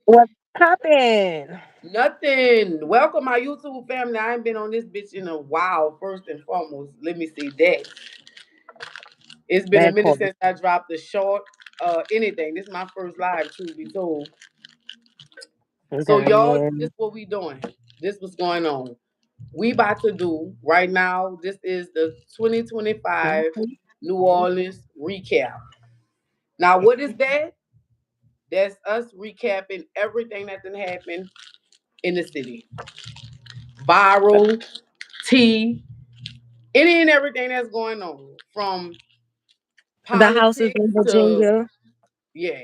What's poppin'? Nothing. Welcome my YouTube family. I ain't been on this bitch in a while. First and foremost, let me see that. It's been a That minute part. since I dropped a short anything. This is my first live, truth be told. So Girl, y'all, yeah. this what we doing. This what's going on. We about to do right now. This is the 2025 New Orleans recap. Now, what is that? That's us recapping everything that done happened in the city. Viral, tea, any and everything that's going on. From The houses politics in to, Virginia. yeah,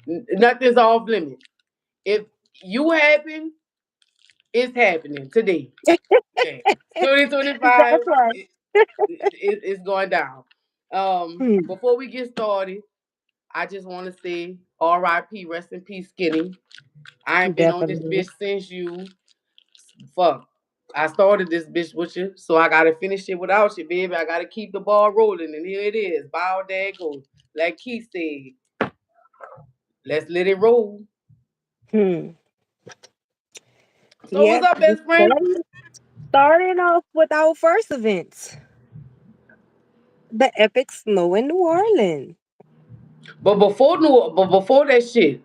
nothing's off limits. If you happen, it's happening today. Yeah. 2025, That's right. it's going down. Hmm, Before we get started, I just want to say RIP, rest in peace, Skinny. I ain't been on this definitely. bitch since you. Fuck. I started this bitch with you, so I gotta finish it without you, baby. I gotta keep the ball rolling, and here it is. Bow there it goes. Like Keith said, let's let it roll. Hmm. So what's Yep. up, best friend? Starting off with our first event, the epic snow in New Orleans. But before that shit,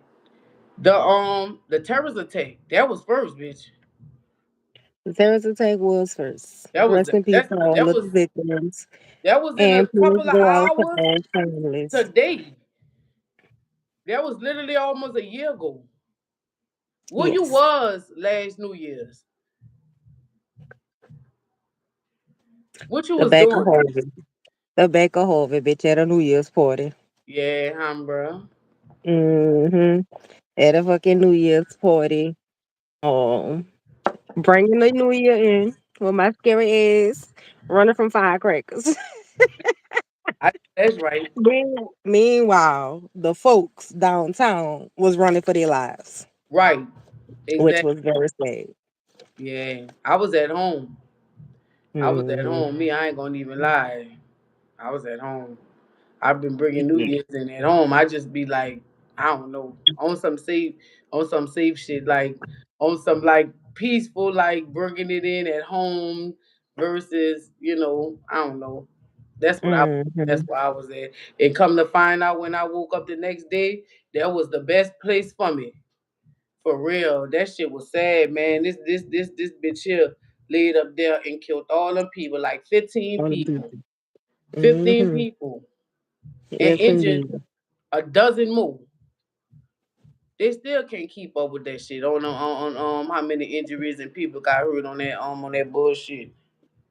the terrorist attack that was first, bitch. There's a take was first. That was Rest in peace to all of the victims. that was in a And please couple of go out to hours all families. today. That was literally almost a year ago. Where you Yes. was last New Year's? What you The was back of doing? Harvey. The back of Harvey, bitch, at a New Year's party. Yeah, bro. Mm-hmm. At a fucking New Year's party. Bringing the New Year in with my scary ass, running from firecrackers. That's right. Meanwhile, the folks downtown was running for their lives, Right. which Exactly. was very sad. Yeah. I was at home. I was at Hmm. home. Me, I ain't gonna even lie. I was at home. I've been bringing New Yeah. Year's in at home. I just be like, I don't know, on some safe shit, like on some like peaceful, like bringing it in at home versus, I don't know. That's what I. That's Hmm. where I was at. And come to find out, when I woke up the next day, that was the best place for me. For real, that shit was sad, man. This bitch here laid up there and killed all them people, like 15 On the people. beach. 15 Hmm. people and Yes, injured indeed. a dozen more. They still can't keep up with that shit on how many injuries and people got hurt on that bullshit.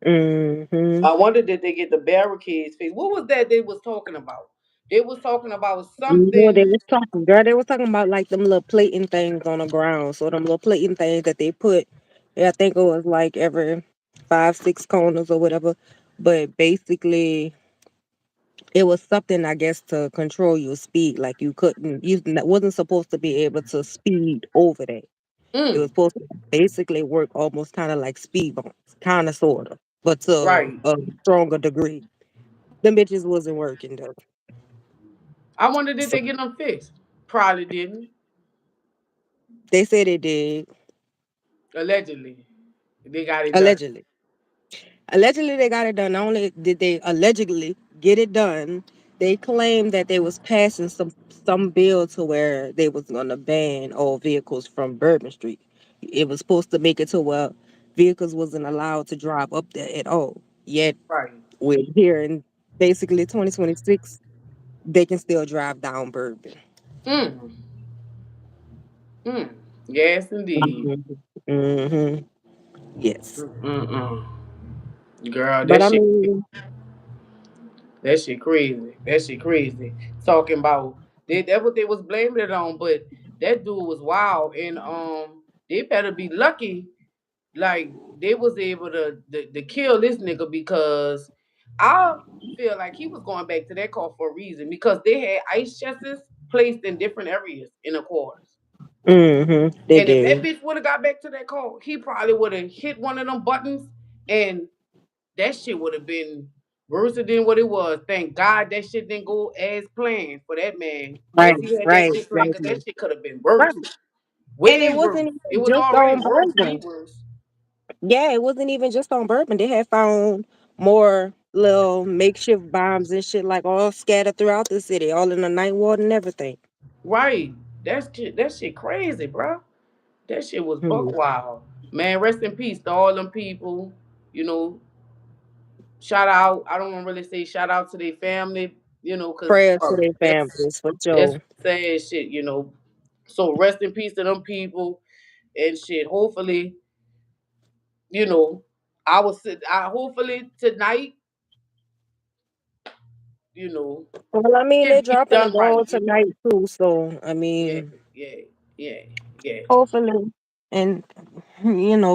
Hmm. I wonder, did they get the barricades fixed? What was that they was talking about? They was talking about No, they something. was talking, girl. They was talking about like them little plating things on the ground. So them little plating things that they put. Yeah, I think it was like every 5, 6 corners or whatever. But basically, it was something, I guess, to control your speed. Like you wasn't supposed to be able to speed over that. It was Mm, supposed to basically work almost kind of like speed bumps, kind of, sort of, but to right. a stronger degree. Them bitches wasn't working though. I wonder, did So they get them fixed? Probably didn't. they said it did, Allegedly, they got it done. allegedly. Allegedly, they got it done. Not only did they allegedly get it done, they claimed that they was passing some bill to where they was gonna ban all vehicles from Bourbon Street. It was supposed to make it to where vehicles wasn't allowed to drive up there at all. Yet Right. we're here in basically 2026, they can still drive down Bourbon. Mm, mm. Yes, indeed. Hmm. Yes, Mm-mm. Girl, but I mean, that shit crazy. That shit crazy. Talking about that what they was blaming it on, but that dude was wild, and they better be lucky. Like they was able to kill this nigga, because I feel like he was going back to that car for a reason, because they had ice chests placed in different areas in the quarters. they And if that did. bitch would have got back to that car, he probably would have hit one of them buttons, and that shit would have been. Worse than what it was. Thank God that shit didn't go as planned for that man. Right, As he had that right, shit planned, because exactly. that shit could have been Right. worse. And it Way wasn't worse. It even was just already on worse, way bourbon. worse. Yeah, it wasn't even just on bourbon. They had found more little makeshift bombs and shit like all scattered throughout the city, all in the night ward and everything. Right. That shit crazy, bro. That shit was buck Hmm. wild. Man, rest in peace to all them people. You know, shout out. I don't want to really say shout out to their family, because Prayers to their families for that's sure. sad shit. So rest in peace to them people and shit. Hopefully, you know, I hopefully tonight, you know, Well, I mean, they're it get dropping the done right. ball tonight too, so I Yeah, mean, yeah, yeah, yeah, hopefully, and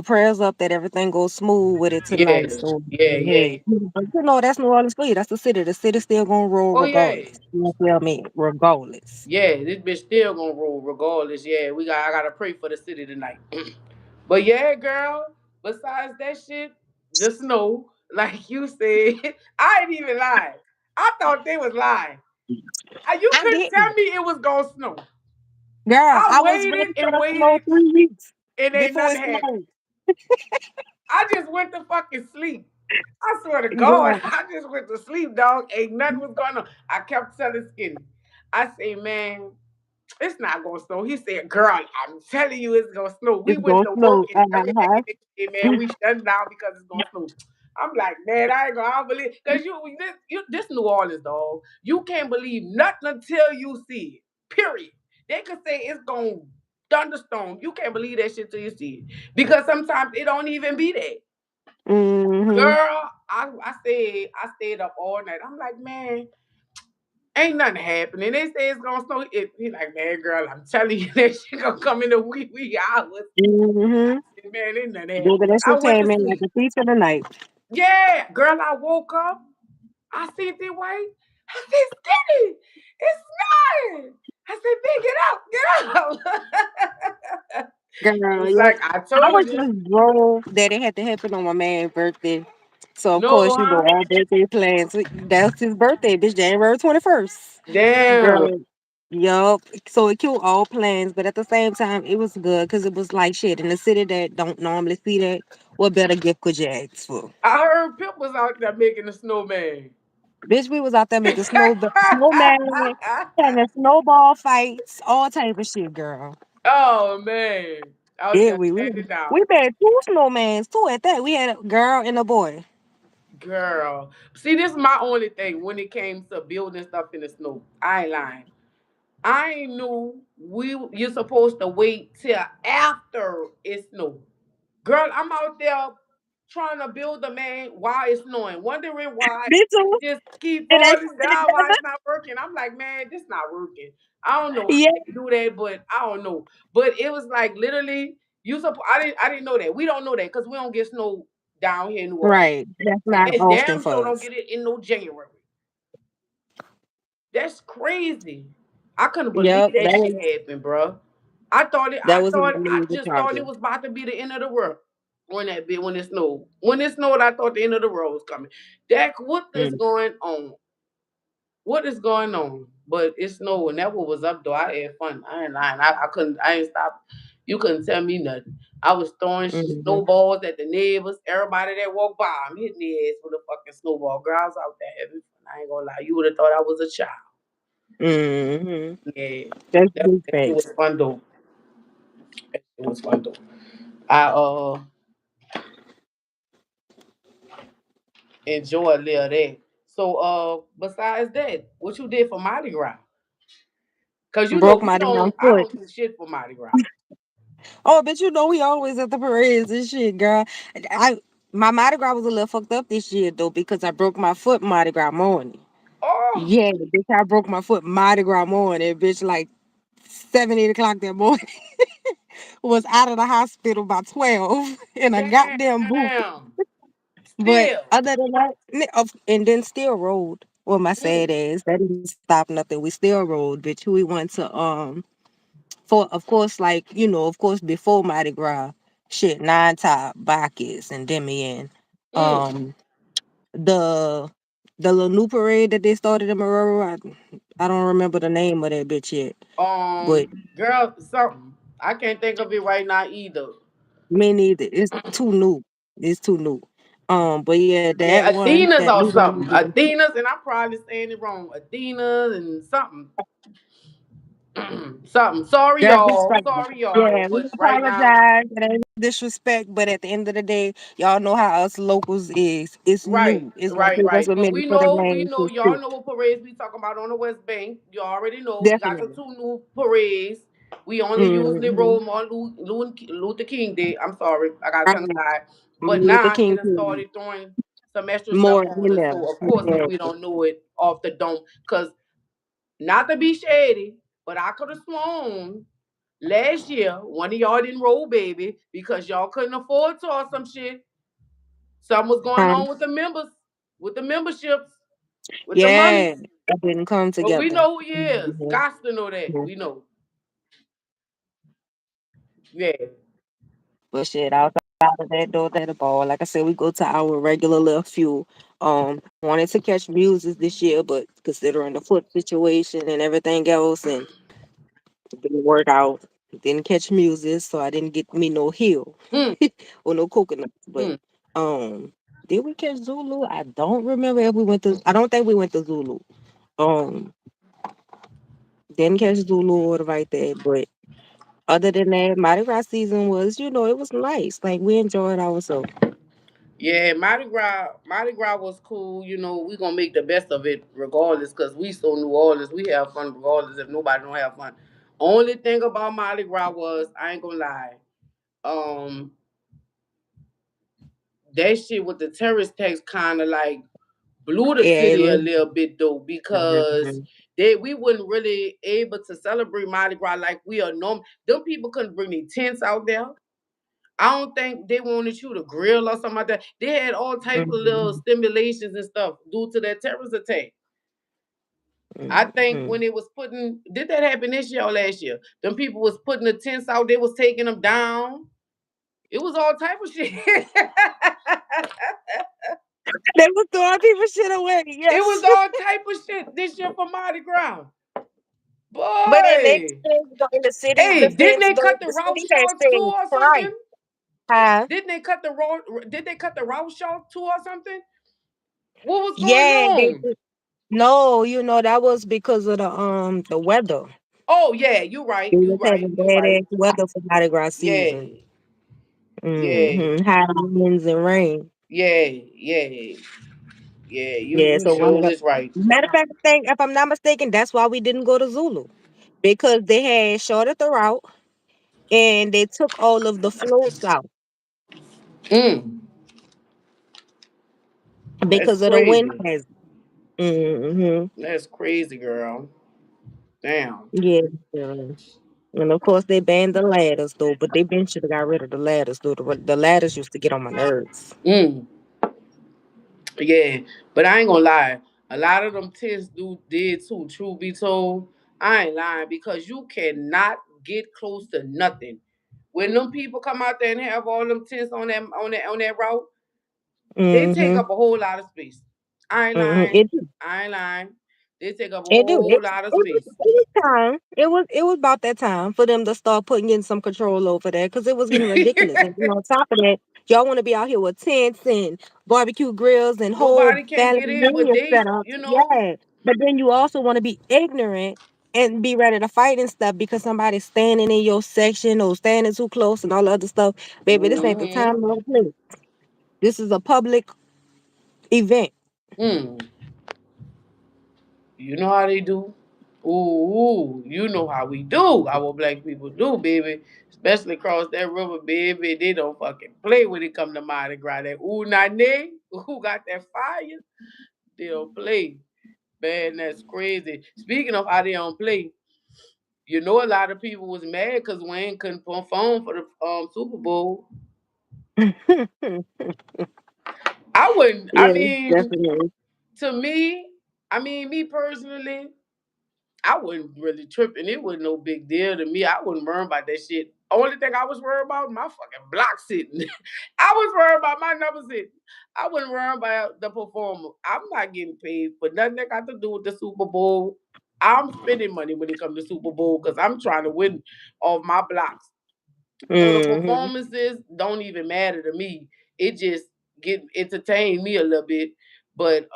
prayers up that everything goes smooth with it yeah, tonight. So, yeah, yeah. hey, but that's New Orleans for you. That's the city. The city's still gonna roll Oh yeah. regardless. You feel me? Regardless. Yeah, this bitch still gonna roll regardless. Yeah, I gotta pray for the city tonight. But yeah, girl, besides that shit, the snow, like you said, I ain't even lying. I thought they was lying. You I couldn't tell didn't, me it was gonna snow. girl. I I was waited ready for and the snow waited 3 weeks and ain't before nothing it happened. snowed. I just went to fucking sleep. I swear to God, Girl, I just went to sleep, dog. Ain't nothing was going on. I kept telling Skinny. I say, man, it's not gonna snow. He said, girl, I'm telling you it's gonna snow. We it's went gonna to work snow. and everything, and they say, man, we shut down because it's gonna snow. I'm like, man, I don't believe, because this New Orleans, dog. You can't believe nothing until you see it. Period. They could say it's gonna thunderstorm. You can't believe that shit till you see it. Because sometimes it don't even be there. Mm-hmm. Girl, I stayed up all night. I'm like, man, ain't nothing happening. They say it's gonna snow. He like, man, girl, I'm telling you that shit gonna come in a wee hours. Mm-hmm. Man, ain't nothing Baby, happening. that I shit went to came in like sleep. a thief in the night. Yeah, girl, I woke up. I see the white. I said, Skinny, it's snowing. I said, man, get out, get out. He Girl, was yep. like, I I was told you. just drove that it had to happen on my man's birthday. So of No, course, huh? all birthday plans. That's his birthday, bitch, January 21st. Damn. Girl, yup. So it killed all plans, but at the same time, it was good because it was like shit in the city that don't normally see that. What better gift could you ask for? I heard Pip was out there making a snowman. Bitch, we was out there making snowman, having snowball fights, all type of shit, girl. Oh man, out Yeah, there we standing we down, made two snowmans too at that. We had a girl and a boy. girl. See, this is my only thing when it came to building stuff in the snow. I ain't lying. I ain't knew you're supposed to wait till after it snow. Girl, I'm out there trying to build a man while it's snowing, wondering why Me it too. just keep And they falling put it down, why together. it's not working. I'm like, man, this not working. I don't know how Yeah, they do that, but I don't know. But it was like literally, I didn't know that. We don't know that because we don't get snow down here in New Orleans. right. That's not And often damn sure for don't us. get it in no January. That's crazy. I couldn't believe Yep, that shit happened, bro. I thought it. that I was a thought. I major just thought it problem. was about to be the end of the world when it snowed. When it snowed, I thought the end of the world was coming. Dak, what is Mm, going on? What is going on? But it snowed, and that what was up though. I had fun. I ain't lying. I couldn't. I ain't stop. You couldn't tell me nothing. I was throwing mhm, snowballs at the neighbors. Everybody that walked by, I'm hitting their ass with a fucking snowball. Girl, I was out there having fun. I ain't gonna lie. You would have thought I was a child. mhm. Yeah, That's big that shit was facts. fun though. That shit was fun though. I enjoy a little of that. So besides that, what you did for Mardi Gras? Cause Broke we my damn don't I foot. don't do shit for Mardi Gras. Oh, but we always at the parades and shit, girl. I my Mardi Gras was a little fucked up this year though because I broke my foot Mardi Gras morning. Oh Yeah, bitch, I broke my foot Mardi Gras morning, bitch, like 7, 8 o'clock that morning. Was out of the hospital by 12 in a goddamn boot. damn. But Still. other than that, and then still rode with my sad Mm, ass. That didn't stop nothing. We still rode, bitch. We went to for of course, like of course before Mardi Gras, shit, Nine Top, Bacchus, and Demian. mm, Um, the the little new parade that they started in Marrero. I don't remember the name of that bitch yet, but Girl, something. I can't think of it right now either. me neither. It's too new. It's too new. But yeah, that Yeah, one, Athena's that or new something. one. Athena's, and I'm probably saying it wrong. Athena's and something. Something. Sorry, That's y'all. disrespectful. Sorry, y'all. Yeah, we But right now, apologize. It ain't no disrespect, but at the end of the day, y'all know how us locals is. It's right, new. It's gonna right, take us right. a But minute for the we name know, to y'all stick. know what parades we talking about on the West Bank. You already know we got the Definitely. two new parades. We only usually Mm-hmm. roll them on Luther King Day. I'm sorry, I got tongue Right. tied. But Martin Luther now they King done period. started throwing some extra stuff More on in us. there. So of course we Exactly. don't know it off the dome. Cause not to be shady, but I could have sworn last year one of y'all didn't roll baby because y'all couldn't afford to or some shit. Something was going Huh? on with the members, with the memberships, with the Yeah, monies. it didn't come But we together. know who he is. Mhm. Got to know that. Mhm. We know. Yeah. But shit, outside of that, though, that the ball. Like I said, we go to our regular little few. Wanted to catch music this year, but considering the foot situation and everything else, and it didn't work out. Didn't catch music, so I didn't get me no hill Mm, or no coconuts. But mm. um, did we catch Zulu? I don't remember if we went to. I don't think we went to Zulu. Um, didn't catch Zulu or right there, but other than that, Mardi Gras season was, it was nice. Like we enjoyed ourselves. Yeah, Mardi Gras was cool. You know, we gonna make the best of it regardless, cause we so New Orleans. We have fun regardless if nobody don't have fun. Only thing about Mardi Gras was I ain't gonna lie. Um, that shit with the terrorist tax kind of like blew the Yeah, it city a was. little bit though because Mhm. we wasn't really able to celebrate Mardi Gras like we are normal. Them people couldn't bring their tents out there. I don't think they wanted you to grill or something like that. They had all type of little Mhm. stimulations and stuff due to that terrorist attack. I think Mhm. when it was putting, did that happen this year or last year? Them people was putting the tents out. They was taking them down. It was all type of shit. They was throwing people shit away. It was Yes, all type of shit this year for Mardi Gras. but in the Boy. city's Hey, didn't defense, they though, cut the the route city has shorts too said or twice. something? Huh? Didn't they cut the road? Did they cut the route short too or something? What was going Yeah, they on? did. No, that was because of the weather. Oh yeah, you right, They you was right, having you bad right. ass weather for Mardi Gras season. Yeah, yeah, High winds and rain. yeah, yeah, yeah. Yeah, You so one of sure the is right. matter of fact, I think if I'm not mistaken, that's why we didn't go to Zulu because they had shorted the route and they took all of the floats out Mm, that's because of the wind crazy. hazard. Mm-hmm. That's crazy, girl. Damn. Yeah. Yeah. And of course, they banned the ladders though, but they been should have got rid of the ladders though. The ladders used to get on my nerves. Mm, yeah, but I ain't gonna lie. A lot of them tents did too. Truth be told, I ain't lying because you cannot get close to nothing. When them people come out there and have all them tents on that route, they take Mm-hmm. up a whole lot of space. I ain't Mm-hmm. lying. I ain't lying. They take up a It do. whole lot of space. It was time. It was about that time for them to start putting in some control over that because it was getting ridiculous. And on top of that, y'all want to be out here with tents and barbecue grills and whole Nobody can family get in, but reunion they, setups. you know, Yeah, but then you also want to be ignorant and be ready to fight and stuff because somebody's standing in your section or standing too close and all the other stuff. Baby, this ain't the mm-hmm, time nor the place. This is a public event. mm, you know how they do. Ooh, you know how we do. Our black people do, baby. Especially across that river, baby. They don't fucking play when it come to Mardi Gras. That ooh nane, who got that fire? They don't play. Man, that's crazy. Speaking of how they don't play, you know a lot of people was mad because Wayne couldn't perform for the Super Bowl. I wouldn't. I Yeah, mean, definitely. to me, I mean, me personally. I wasn't really tripping. It was no big deal to me. I wasn't worrying about that shit. Only thing I was worried about my fucking block sitting. I was worried about my number sitting. I wasn't worried about the performer. I'm not getting paid for nothing that got to do with the Super Bowl. I'm spending money when it comes to Super Bowl because I'm trying to win off my blocks. So the Mm-hmm. performances don't even matter to me. It just get entertain me a little bit. But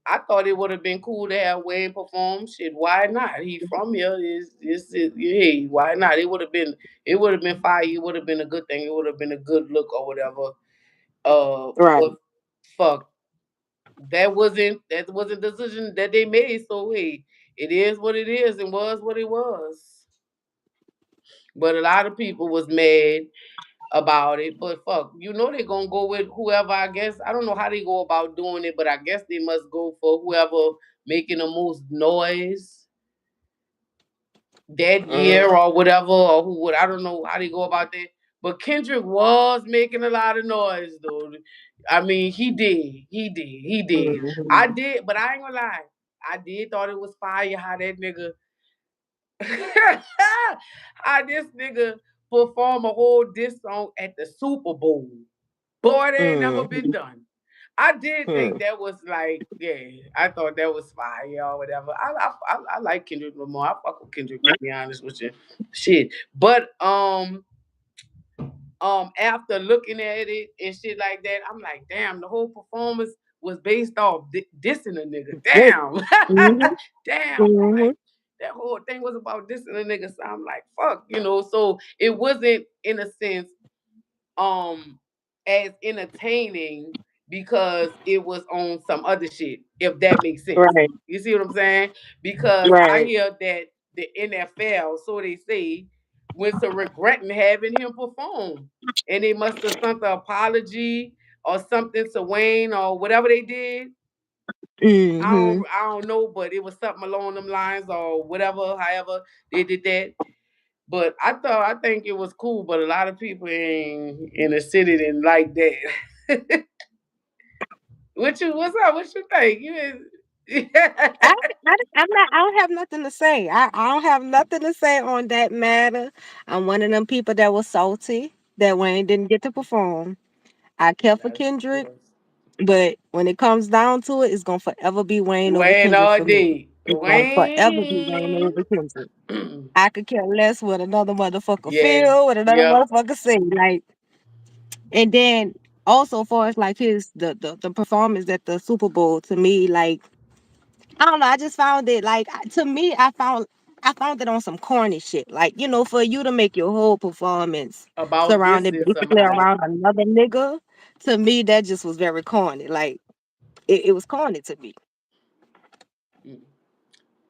I thought it would have been cool to have Wayne perform. Shit, why not? He from here. Is hey, why not? It would have been fire. It would have been a good thing. It would have been a good look or whatever. Right. But fuck, that wasn't the decision that they made. So hey, it is what it is and was what it was. But a lot of people was mad about it. But fuck, they gonna go with whoever. I guess I don't know how they go about doing it, but I guess they must go for whoever making the most noise that Mm-hmm. year or whatever, or who would. I don't know how they go about that. But Kendrick was making a lot of noise though. I mean, he did. I did, but I ain't gonna lie. I did thought it was fire how that nigga how this nigga perform a whole diss song at the Super Bowl. Boy, they ain't never been Mm-hmm. done. I did think that was like, yeah, I thought that was fire or whatever. I like Kendrick Lamar. I fuck with Kendrick to be honest with you. Shit. But after looking at it and shit like that, I'm like, damn, the whole performance was based off dissing a nigga. Damn. Mm-hmm. Damn. I'm Mm-hmm. like, that whole thing was about dissing a nigga. So I'm like, fuck. So it wasn't in a sense um as entertaining because it was on some other shit, if that makes sense. Right. You see what I'm saying? Because I Right. hear that the NFL, so they say, was to regretting having him perform. And they must have sent an apology or something to Wayne or whatever they did. I Mm-hmm. don't I don't know, but it was something along them lines or whatever, however they did that. But I think it was cool, but a lot of people in the city didn't like that. What's up? What you think? I, I'm not. I don't have nothing to say. I don't have nothing to say on that matter. I'm one of them people that was salty that Wayne didn't get to perform. I care for That's Kendrick, cool. but when it comes down to it, it's gonna forever be Wayne over Wayne Kendrick all for me. day. It's gonna forever be Wayne Wayne. over Kendrick. I could care less what another motherfucker Yeah. feel, what another Yep. motherfucker say. Like, and then also for us, like the performance at the Super Bowl, to me, like I don't know. I just found it like to me. I found it on some corny shit. Like for you to make your whole performance About this surrounded is basically somebody. around another nigga. To me, that just was very corny. Like it was corny to me.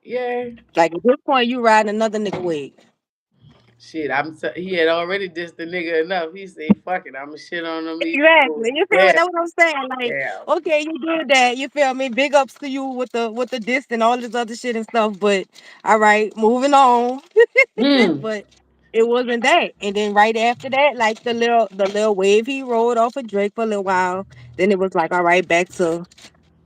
Yeah. Like at this point, you riding another nigga wave. Shit, he had already dissed the nigga enough. He said, "Fuck it, I'ma shit on him." Exactly. You feel me? Yeah, That's what I'm saying. Like, yeah. okay, you did that. You feel me? Big ups to you with the disc and all this other shit and stuff. But all right, moving on. Hmm. But it wasn't that. And then right after that, like the little wave he rode off of Drake for a little while. Then it was like, all right, back to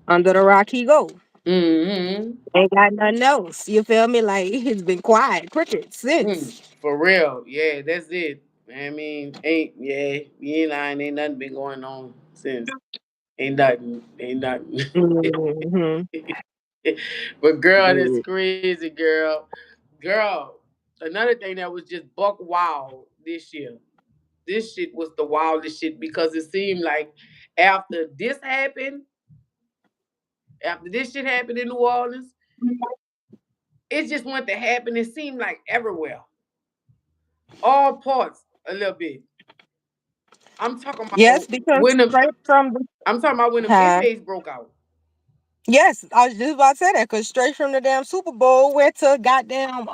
under the rock he go. Mm-hmm. Ain't got nothing else. You feel me? Like it's been quiet, cricket Mm. since. For real. Yeah, that's it. I mean, you ain't lying. Ain't nothing been going on since. Ain't nothing. Ain't nothing. Hmm. But girl, that's crazy, girl. Girl, another thing that was just buck wild this year. This shit was the wildest shit because it seemed like after this happened, after this shit happened in New Orleans, it just went to happen. It seemed like everywhere, all parts a little bit. I'm talking Yes, about because when the straight from the I'm talking about when them huh? inmates broke out. Yes, I was just about to say that because straight from the damn Super Bowl went to goddamn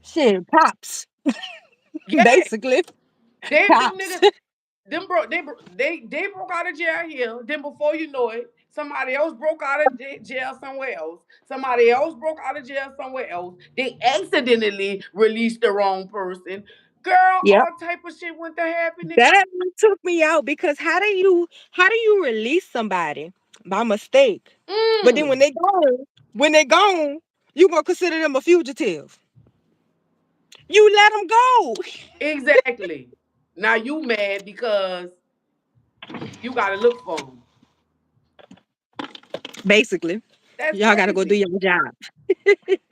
shit pops Yeah, basically them pops. niggas, they broke out of jail here. Then before you know it, somebody else broke out of jail somewhere else. Somebody else broke out of jail somewhere else. They accidentally released the wrong person. Girl, Yep. all type of shit went to happening. That one took me out because how do you release somebody by mistake? But then Mm. when they gone, You gonna consider them a fugitive? You let them go, Exactly. Now you mad because you got to look for them. basically. That's Y'all got to go do crazy. your job.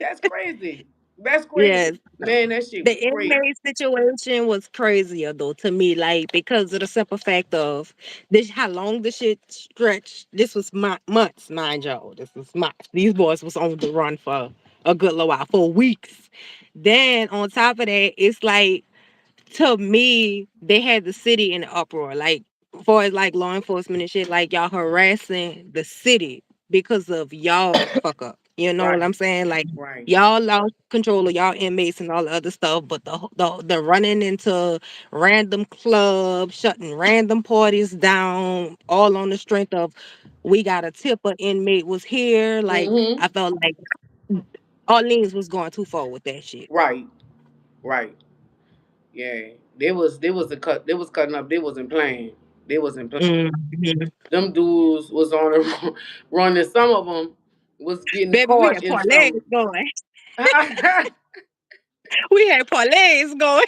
That's crazy. That's crazy. Yes. Man, that shit The was crazy. inmate situation was crazier though to me, like because of the simple fact of this, how long the shit stretched. This was months, mind y'all. This was months. These boys was on the run for a good little while, for weeks. Then on top of that, it's like to me, they had the city in uproar. Like, far as like law enforcement and shit, like y'all harassing the city because of y'all fuck up. You know what Right. I'm saying? Like Right. y'all lost control of y'all inmates and all the other stuff, but the running into random clubs, shutting random parties down, all on the strength of we got a tip a inmate was here. Like Mm-hmm. I felt like Orleans was going too far with that shit. Right. Right. Yeah. They was the cut. They was cutting up. They wasn't playing. They wasn't playing. Mhm. Them dudes was on the run, and some of them was getting Baby, we caught had in parlays some. going. Oh, We had parlays going.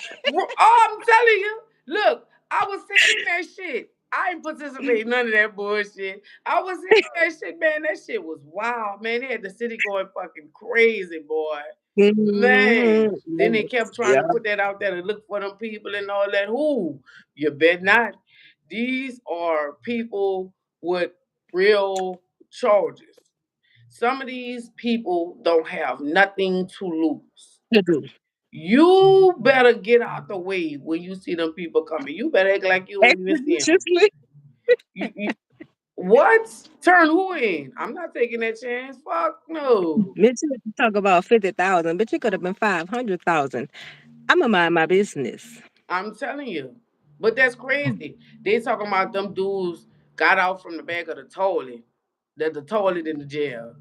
I'm telling you, look, I was saying that shit. I ain't participate in none of that bullshit. I was saying that shit, man. That shit was wild, man. They had the city going fucking crazy, boy. Man. Mhm. Then they kept trying Yeah, to put that out there to look for them people and all that. Who? You bet not. These are people with real charges. Some of these people don't have nothing to lose. to do. You better get out the way when you see them people coming. You better act like you don't even see them. Expeditiously. You what? Turn who in? I'm not taking that chance. Fuck no. Bitch, you talk about 50,000, but you could have been 500,000. I'ma mind my business. I'm telling you. But that's crazy. They talking about them dudes got out from the back of the toilet. The toilet in the jail.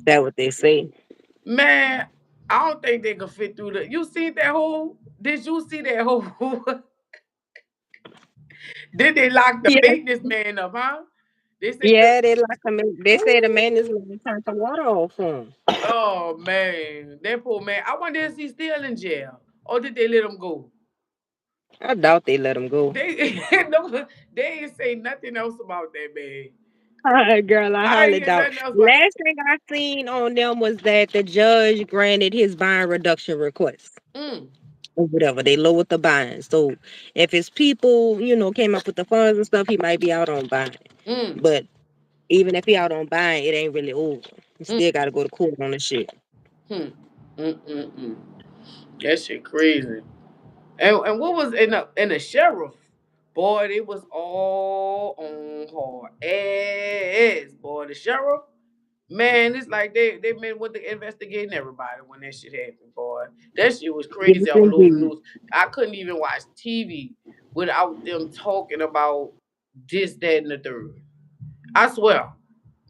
That what they say. Man, I don't think they could fit through the. You seen that hole? Did you see that hole? Did they lock the Yeah, maintenance man up, huh? They said the. yeah, they locked him in. They say the man is Ooh. going to turn the water off for him. Oh man, that poor man. I wonder if he's still in jail, or did they let him go? I doubt they let him go. They no, they ain't say nothing else about that man. Girl, I I highly ain't hear doubt. nothing else about. Last thing I seen on them was that the judge granted his bond reduction request. Mm, Or whatever. They lowered the bond. So if his people, came up with the funds and stuff, he might be out on bond. mm, But even if he out on bond, it ain't really over. You mm, still got to go to court on the shit. mm, mm. That shit crazy. And what was in the sheriff? Boy, it was all on hard ass. Boy, the sheriff. Man, it's like they been with the investigating everybody when that shit happened, boy. That shit was Yes, crazy on those indeed. news. I couldn't even watch TV without them talking about this, that, and the third. I swear.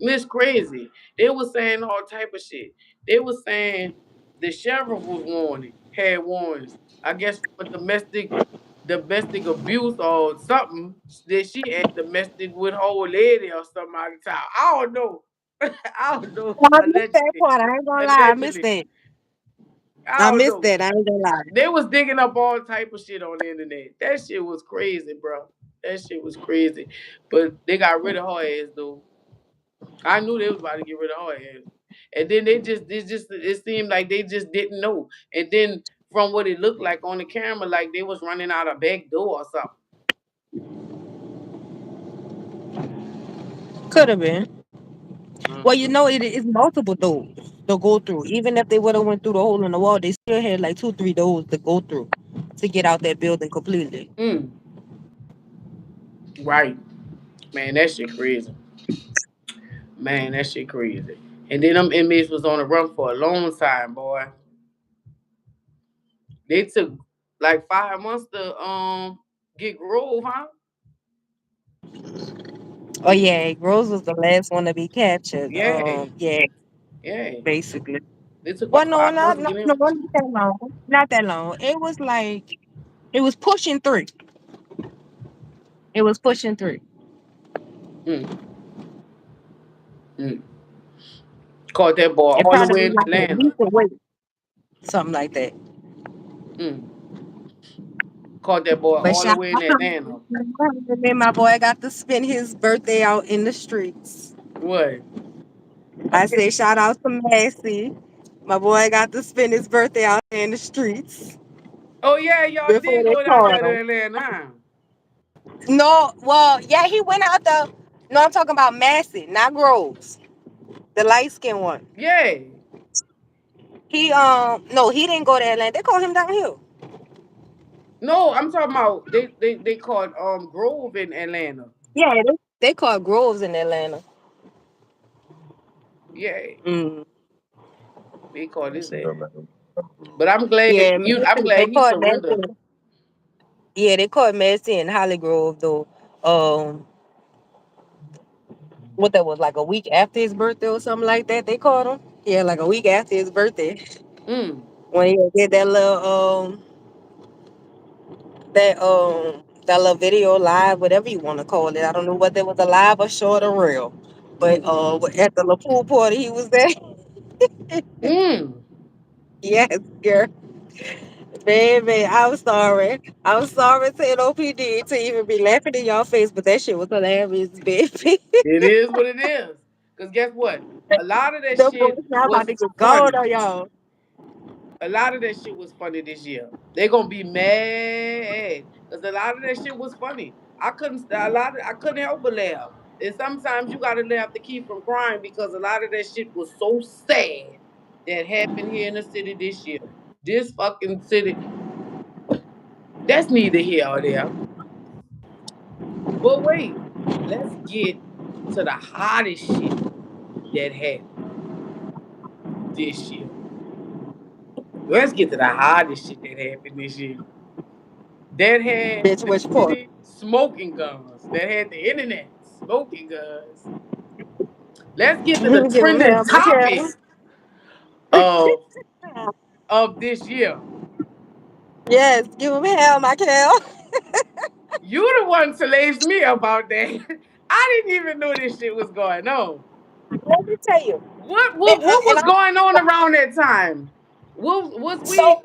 It's crazy. They was saying all type of shit. They was saying the sheriff was warning, had warnings. I guess for domestic abuse or something. That she had domestic with her old lady or something out of town. I don't know. I don't know. I missed that Allegedly. part. I ain't gonna lie. I missed Allegedly. that. I I don't missed know. that. I ain't gonna lie. They was digging up all type of shit on the internet. That shit was crazy, bro. That shit was crazy. But they got rid of her ass though. I knew they was about to get rid of her ass. And then it seemed like they just didn't know. And then from what it looked like on the camera, like they was running out a back door or something. Could have been. Well, Mm-hmm. it is multiple doors to go through. Even if they would have went through the hole in the wall, they still had like two, three doors to go through to get out that building completely. Mm, right. Man, that shit crazy. Man, that shit crazy. And then them inmates was on the run for a long time, boy. They took like 5 months to get Grove, huh? Oh yeah, Rose was the last one to be captured. Yeah, Yeah, yeah. basically. They took Well, about no, 5 months not to not get him. no, not that long. Not that long. It was like it was pushing three. It was pushing three. Mm, mm. Caught that boy It all the probably way be in like a Atlanta. week away, something like that. Mm. Caught that boy But all the shout way in out to Atlanta. me, my boy got to spend his birthday out in the streets. What? I say shout out to Massey. My boy got to spend his birthday out in the streets Oh yeah, y'all before did they go down there caught to him. Atlanta. Huh? No, well, yeah, he went out the. No, I'm talking about Massey, not Groves, the light skinned one. Yeah. No, he didn't go to Atlanta. They called him down here. No, I'm talking about they called Grove in Atlanta. Yeah, they called Groves in Atlanta. Yeah, Mm. they called his ass. But I'm glad Yeah, I'm Massey, they glad he called surrendered. Massey. Yeah, they called Massey in Holly Grove though. Um, what that was like a week after his birthday or something like that. They called him. Yeah, like a week after his birthday Mm. when he did that little video live, whatever you want to call it. I don't know whether it was a live or short or real, but at the little pool party he was there. Mm. Yes, girl, baby, I'm sorry. I'm sorry to NOPD to even be laughing in your face, but that shit was hilarious, baby. It is what it is. Cause guess what? A lot of that The boys shit now about was to get gold funny. on y'all. A lot of that shit was funny this year. They gonna be mad because a lot of that shit was funny. I couldn't help but laugh. And sometimes you gotta laugh to keep from crying because a lot of that shit was so sad that happened here in the city this year. This fucking city, that's neither here or there. But wait, let's get to the hottest shit that happened this year. Let's get to the hottest shit that happened this year. That had Bitch, the which part? city smoking guns. That had the internet smoking guns. Let's get to the Give him trending hell, my topic cow. of of this year. Yes, give him hell, my cow. You the one to lace me about that. I didn't even know this shit was going on. Let me tell you. What And was going on around that time? Was so we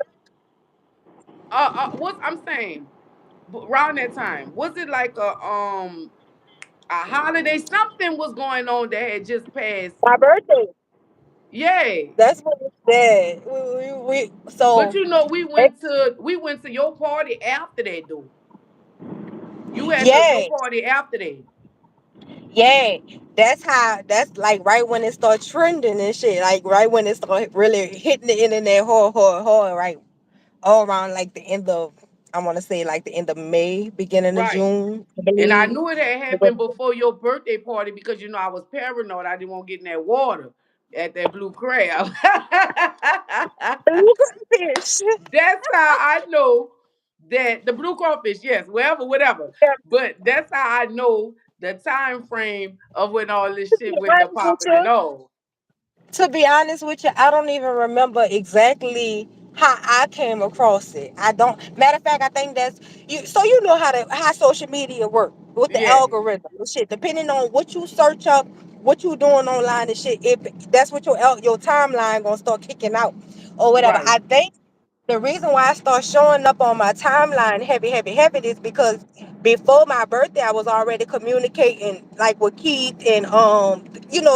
what I'm saying around that time? Was it like a holiday? Something was going on that had just passed. my birthday. Yay. That's what we said. But So you know, it, we went to your party after that though. You had your yeah, party after that. yeah. That's like right when it started trending and shit. Like right when it started really hitting the internet hard, hard, hard, right? All around like the end of I wanna say like the end of May, beginning of Right. June, I And I believe. knew it had happened before your birthday party because you know I was paranoid. I didn't want to get in that water at that blue crab. Fish. That's how I know that the blue crawfish, yes, wherever, whatever. But that's how I know the time frame of when all this shit went to Honest with popping and you, all. to be honest with you, I don't even remember exactly how I came across it. I don't. Matter of fact, I think that's you. So you know how social media work with the Yeah, algorithm and shit. Depending on what you search up, what you doing online and shit, that's what your timeline gonna start kicking out or whatever. right, I think the reason why I start showing up on my timeline heavy, heavy, heavy is because before my birthday, I was already communicating like with Keith and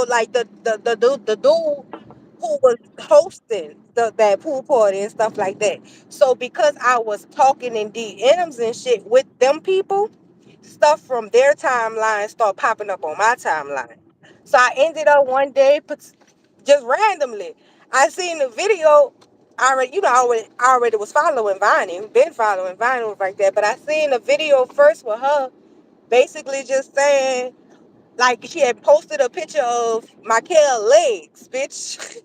like the dude who was hosting that pool party and stuff like that. So because I was talking in DMs and shit with them people, stuff from their timeline start popping up on my timeline. So I ended up one day, just randomly, I seen the video. I already was following Viney, been following Viney like that. But I seen the video first with her, basically just saying like she had posted a picture of Michael legs, bitch.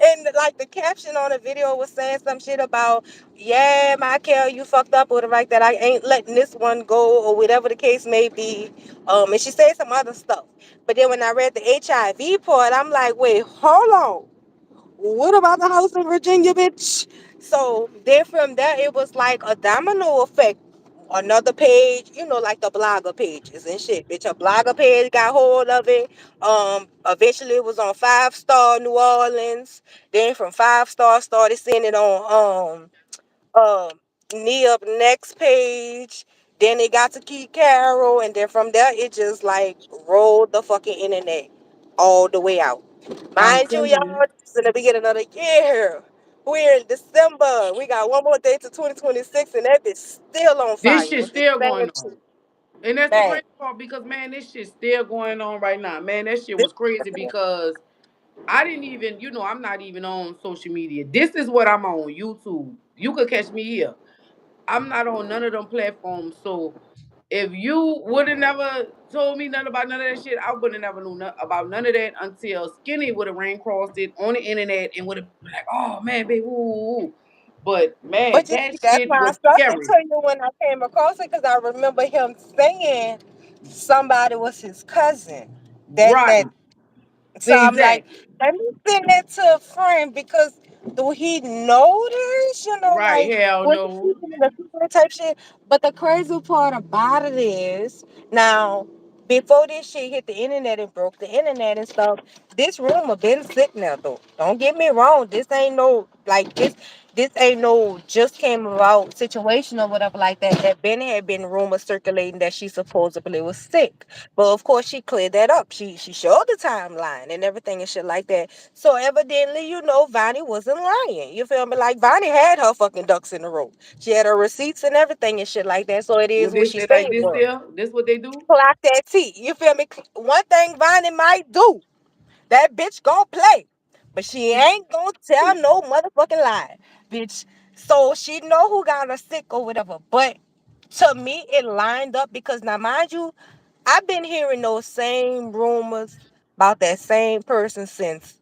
And like the caption on the video was saying some shit about, yeah, Michael, you fucked up or whatever like that. I ain't letting this one go or whatever the case may be. And she said some other stuff. But then when I read the HIV part, I'm like, wait, hold on. What about the house in Virginia, bitch? So then from there, it was like a domino effect. another page, like the blogger pages and shit. Bitch, a blogger page got hold of it. Eventually it was on Five Star New Orleans. Then from Five Star started seeing it on knee up next page. Then it got to Keith Carroll, and then from there it just like rolled the fucking internet all the way out. I'm Mind you, telling y'all, you. this is in the beginning of the year. We're in December. We got one more day to 2026, and that bitch still on This fire shit with the still same going on. shit. And that's the Man, crazy part because man, this shit's still going on right now. Man, that shit this, was crazy because I didn't even, I'm not even on social media. This is what I'm on YouTube. You could catch me here. I'm not on none of them platforms. So if you would have never told me nothing about none of that shit, I would have never knew about none of that until Skinny would have ran across it on the internet and would have been like, oh man, baby, ooh, ooh, ooh. But man, but you that see, that's shit why I was stuck it scary. to you when I came across it, because I remember him saying somebody was his cousin. That Right. So I'm like, Exactly. let me send that to a friend, because do he know this? Right. Like, Hell was he no. keeping it a secret type shit? But the crazy part about it is, now, before this shit hit the internet and broke the internet and stuff, this rumor been sitting there though. Don't get me wrong. This ain't no just came about situation or whatever like that. That Ben had been rumors circulating that she supposedly was sick. But of course, she cleared that up. She showed the timeline and everything and shit like that. So evidently, Vonnie wasn't lying. You feel me? Like, Vonnie had her fucking ducks in a row. She had her receipts and everything and shit like that. So it is Would what they she say said like it this was. there? This what they do? Clock that T. You feel me? One thing Vonnie might do, that bitch gon' play, but she ain't gonna tell no motherfucking lie, bitch. So she know who got her sick or whatever. But to me, it lined up because, now, mind you, I've been hearing those same rumors about that same person since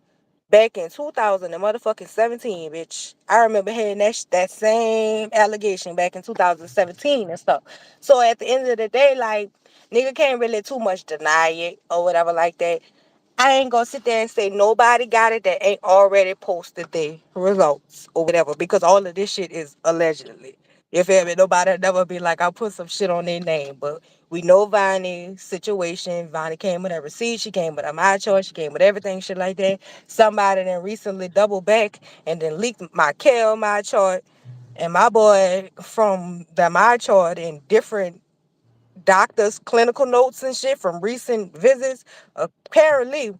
back in 2000 and motherfucking 17, bitch. I remember hearing that same allegation back in 2017 and stuff. So at the end of the day, like, nigga can't really too much deny it or whatever like that. I ain't gonna sit there and say nobody got it that ain't already posted their results or whatever, because all of this shit is allegedly. You feel me? Nobody never be like, I put some shit on their name. But we know Vonnie's situation. Vonnie came with her receipt. She came with her my chart. She came with everything, shit like that. Somebody then recently doubled back and then leaked my Kel my chart and my boy from the my chart in different doctors' clinical notes and shit from recent visits. Apparently,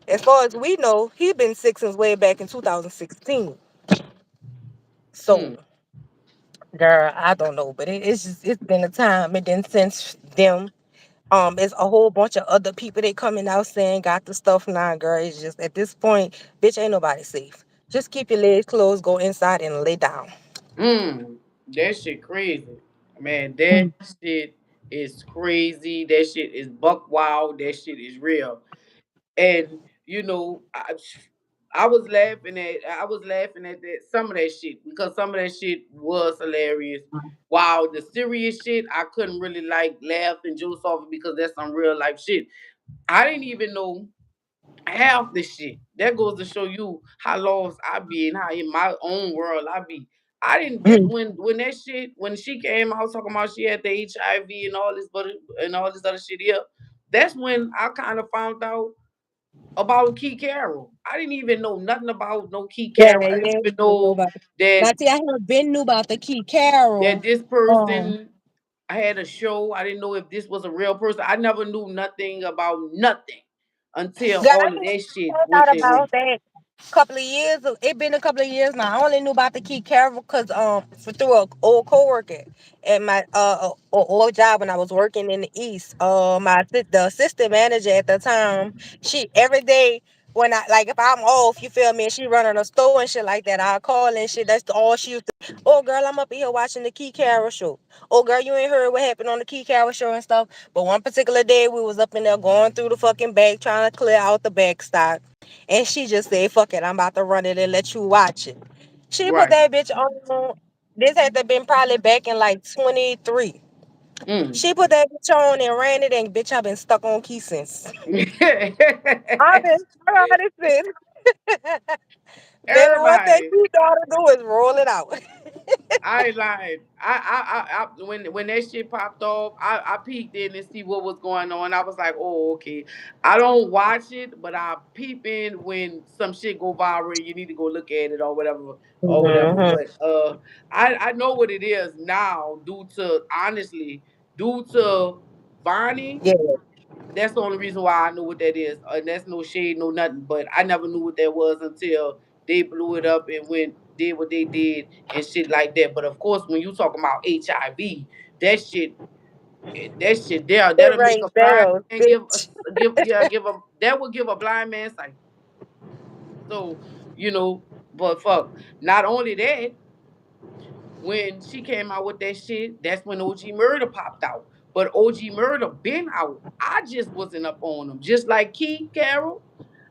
as far as we know, he been sick since way back in 2016. Mm. So, girl, I don't know, but it's been a time. And then since them, it's a whole bunch of other people that coming out saying got the stuff now, girl. It's just at this point, bitch, ain't nobody safe. Just keep your legs closed, go inside and lay down. Mm. That shit crazy. Man, that shit is crazy. That shit is buck wild. That shit is real. And I was laughing at that some of that shit because some of that shit was hilarious. Wow, the serious shit I couldn't really like laugh and juice off it because that's some real life shit. I didn't even know half the shit. That goes to show you how lost I be and how in my own world I be. I didn't this when that shit when she came out talking about she had the HIV and all this but and all this other shit here. That's when I kind of found out about Key Carroll. I didn't even know nothing about no Key Yeah, Carroll. I didn't yeah, even you know know about it. that Now, see, I have been knew about the Key Carroll. this Um, person had a show. I didn't know if this was a real person. I never knew nothing about nothing until Girl, all I of knew that shit found went out and went. about that couple of years. It been a couple of years now. I only knew about the Key Carol because through a old coworker at my old job when I was working in the East. The assistant manager at the time, she every day when I like if I'm off, you feel me, and she running a store and shit like that, I call and shit. That's all she used to. Oh girl, I'm up in here watching the Key Carol show. Oh girl, you ain't heard what happened on the Key Carol show and stuff. But one particular day we was up in there going through the fucking bag trying to clear out the back stock. And she just said, fuck it, I'm about to run it and let you watch it. She put Right. that bitch on. This had to been probably back in like 23. Mm. She put that bitch on and ran it, and bitch, I've been stuck on key since. I've been stuck on it since. Baby, one thing Everybody. you gotta do is roll it out. I ain't lying. When that shit popped off, I peeked in and see what was going on. I was like, oh, okay. I don't watch it, but I peep in when some shit go viral. You need to go look at it or whatever, or whatever. Hmm. But I know what it is now due to honestly due to Vonnie. Yeah, That's the only reason why I know what that is. And that's no shade, no nothing. But I never knew what that was until they blew it up and went did what they did and shit like that. But of course, when you talking about HIV, that shit, that shit there, it that'll make rang a blind bells, man bitch. give a that would give a blind man sight. So you know, but fuck. Not only that, when she came out with that shit, that's when OG Murder popped out. But OG Murder been out. I just wasn't up on him. Just like Keith Carroll,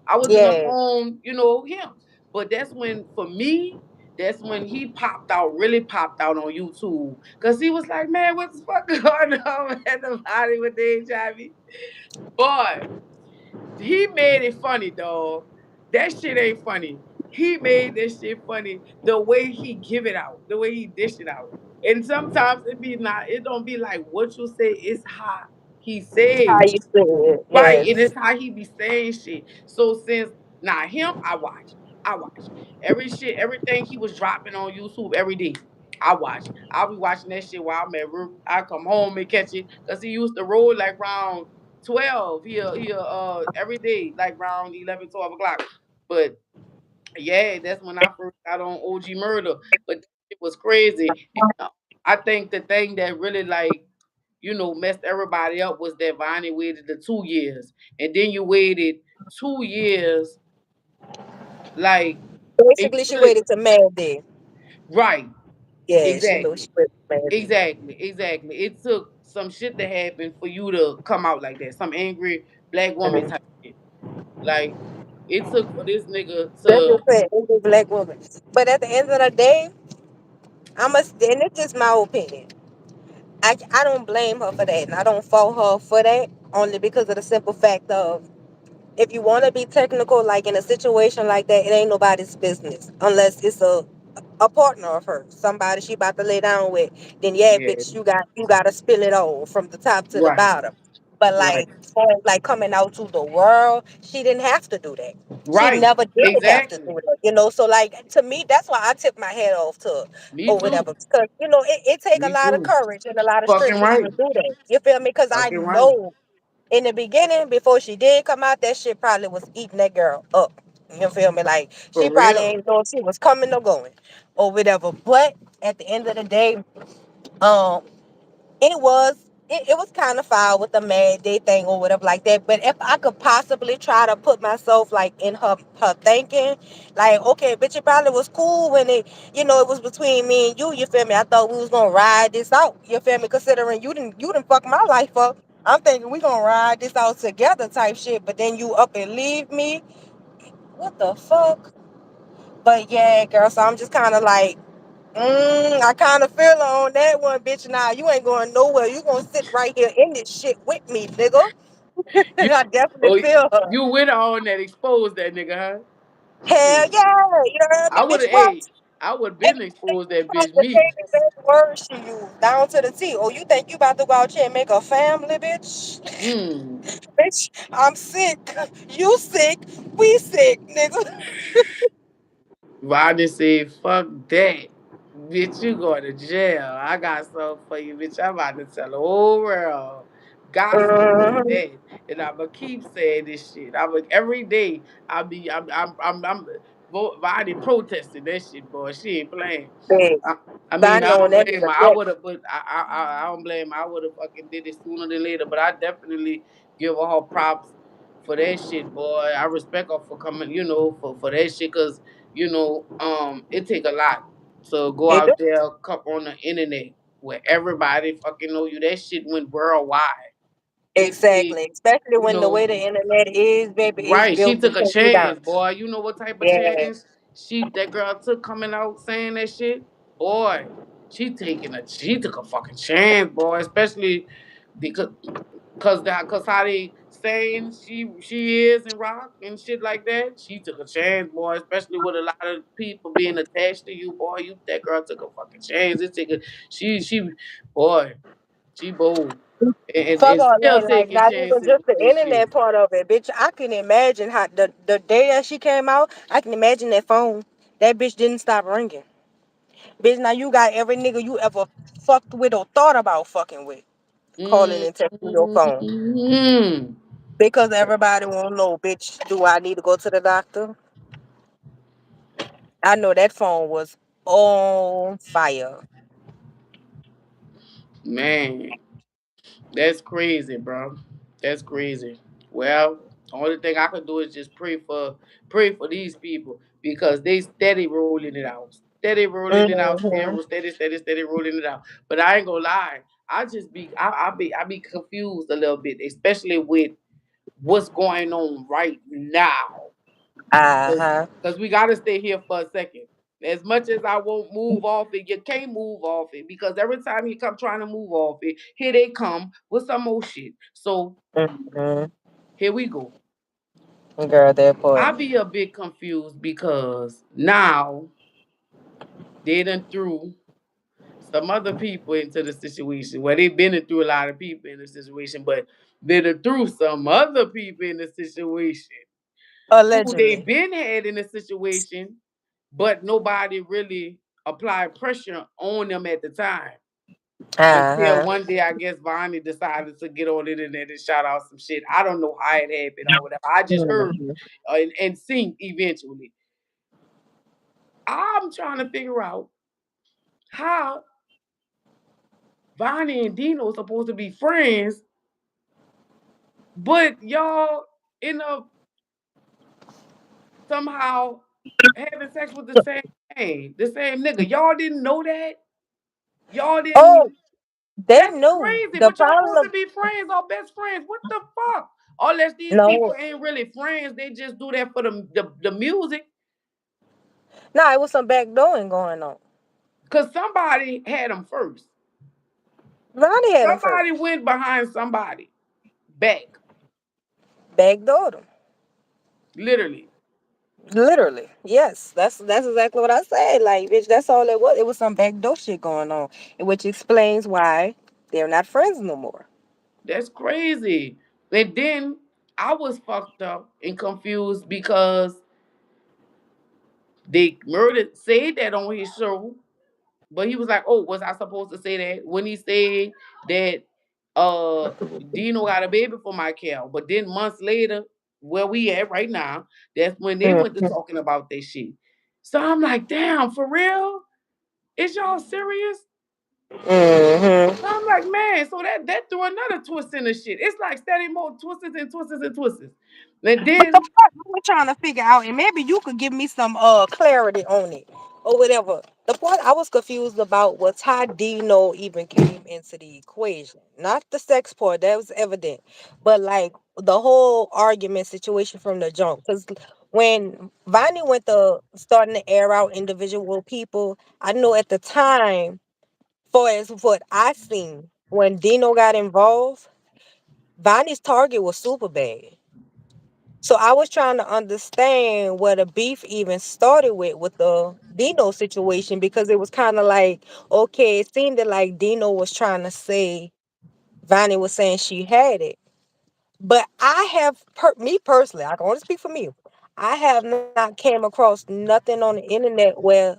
I wasn't up Yeah, on, him. But that's when, for me, that's when he popped out, really popped out on YouTube. Cause he was like, man, what the fuck going on at the body with the HIV? Boy, he made it funny, dog. That shit ain't funny. He made that shit funny. The way he give it out, the way he dish it out. And sometimes it don't be like what you say, it's how he how say it. you say it? Right, and Yes. it's how he be saying shit. So since now him, I watch. I watch. Everything he was dropping on YouTube every day. I watch. I'll be watching that shit while I'm at work. I come home and catch it. Cause he used to roll like round 12. He every day, like round 11, 12 o'clock. But yeah, that's when I first got on OG Murder. But it was crazy. And, I think the thing that really like messed everybody up was that Vonnie waited the 2 years. And then you waited 2 years, like, and Basically, you she really, waited to Mandy. right, Yeah, she knew she exactly. waited to Mandy. Exactly. It took some shit to happen for you to come out like that. Some angry black woman Mhm. type shit. Like, it took for this nigga That's to, just it. It's a black woman. But at the end of the day, I must, and it's just my opinion. I don't blame her for that, and I don't fault her for that, only because of the simple fact of if you want to be technical, like in a situation like that, it ain't nobody's business unless it's a partner of hers, somebody she about to lay down with. Then yeah, yeah, bitch, you got to spill it all from the top to the right, bottom. But right, like, for like coming out to the world, she didn't have to do that. She right, never did have to exactly. do that, So like to me, that's why I tip my head off to her Me or too. whatever, because it take a Me lot of too. courage and a lot of Fucking strength for you right. to do that. You feel me? Because I Fucking right. know in the beginning, before she did come out, that shit probably was eating that girl up. You feel me? Like she For probably real. ain't know if she was coming or going or whatever. But at the end of the day, um, it was kind of foul with the mad day thing or whatever like that. But if I could possibly try to put myself like in her thinking, like okay, bitch, it probably was cool when it was between me and you. You feel me? I thought we was gonna ride this out. You feel me? Considering you didn't fuck my life up. I'm thinking we gonna ride this out together type shit. But then you up and leave me. What the fuck? But yeah, girl. So I'm just kind of like. I kind of feel her on that one, bitch. Nah, you ain't going nowhere. You gonna sit right here in this shit with me, nigga. You I definitely oh feel her. you with her on that exposed that nigga, huh? Hell Shit. yeah, you heard me, I would bitch. have What? I would have And been exposed that that's bitch the me. same exact words she used, down to the T. Oh, you think you about to go out here and make a family, bitch? Mm. Bitch, I'm sick. You sick. We sick, nigga. Rodney said, fuck that. Bitch, you going to jail. I got something for you, bitch. I'm about to tell the whole world. Gossip about Mm-hmm. that. And I'ma keep saying this shit. Every day Rodney protesting that shit, boy. She ain't playing. Bitch, I, I I mean, I know don't that blame nigga. her. I would have, but I don't blame her. I would have fucking did it sooner than later. But I definitely give her props for that shit, boy. I respect her for coming, for that shit, cause it take a lot to go It out do. there, come on the internet where everybody fucking know you. That shit went worldwide. It Exactly. Especially you when the way know the internet is, baby, it's Right, she built to took a take you down. chance, boy. You know what type of Yeah. chance that girl took coming out saying that shit, boy. She took a fucking chance, boy. Especially because cause how they saying she is in rock and shit like that. She took a chance, boy, especially with a lot of people being attached to you, boy. You that girl took a fucking chance. It take a she boy, she bold. And Fuck all still that, like taking not even chances just the and shit. internet part of it, bitch. I can imagine how the day that she came out, I can imagine that phone. That bitch didn't stop ringing. Bitch, now you got every nigga you ever fucked with or thought about fucking with calling and texting your phone. Mm-hmm. Because everybody won't know, bitch, do I need to go to the doctor? I know that phone was on fire. Man, that's crazy, bro. That's crazy. Well, only thing I could do is just pray for these people because they steady rolling it out. Steady rolling it out, Hmm. steady rolling it out. But I ain't gonna lie. I be confused a little bit, especially with what's going on right now. Uh-huh. Because we gotta stay here for a second. As much as I won't move off it, you can't move off it because every time you come trying to move off it, here they come with some more shit. So Hmm. here we go. Girl, that I part. be a bit confused because now they done threw some other people into the situation. Well, they've been through a lot of people in the situation, but they done threw some other people in the situation who they Allegedly. been had in the situation, but nobody really applied pressure on them at the time. Until Uh-huh. one day, I guess Vonnie decided to get on the internet and shout out some shit. I don't know how it happened or whatever. I just heard Mhm. and seen eventually. I'm trying to figure out how Vonnie and Dino supposed to be friends, but y'all end up somehow having sex with the same nigga. Y'all didn't know that. Y'all Oh, didn't. they That's knew. crazy. The But y'all supposed to problem, be friends or best friends. What the fuck? Unless these people no, ain't really friends, they just do that for the music. no, it was some backdooring going on. Cause somebody had them first. Ronnie had him Somebody first. went behind somebody back, Backdoored him. literally. Literally. Yes. That's exactly what I said. Like, bitch, that's all it was. It was some backdoor shit going on. Which explains why they're not friends no more. That's crazy. And then I was fucked up and confused because they murdered said that on his show. But he was like, "Oh, was I supposed to say that?" When he said that Dino got a baby for Michael, but then months later, where we at right now, that's when they went to Mm-hmm. talking about that shit. So I'm like, damn, for real? Is y'all serious? Mm-hmm. So I'm like, man, so that threw another twist in the shit. It's like steady more twists and twists and twists. And But the then part we were trying to figure out, and maybe you could give me some clarity on it or whatever. The part I was confused about was how Dino even came into the equation. Not the sex part, that was evident. But like the whole argument situation from the jump. Because when Viney went to starting to air out individual people, I know at the time, for as what I seen, when Dino got involved, Viney's target was super bad. So I was trying to understand where the beef even started with the Dino situation because it was kind of like, okay, it seemed that like Dino was trying to say Vonnie was saying she had it. But I have me personally, I can only speak for me. I have not came across nothing on the internet where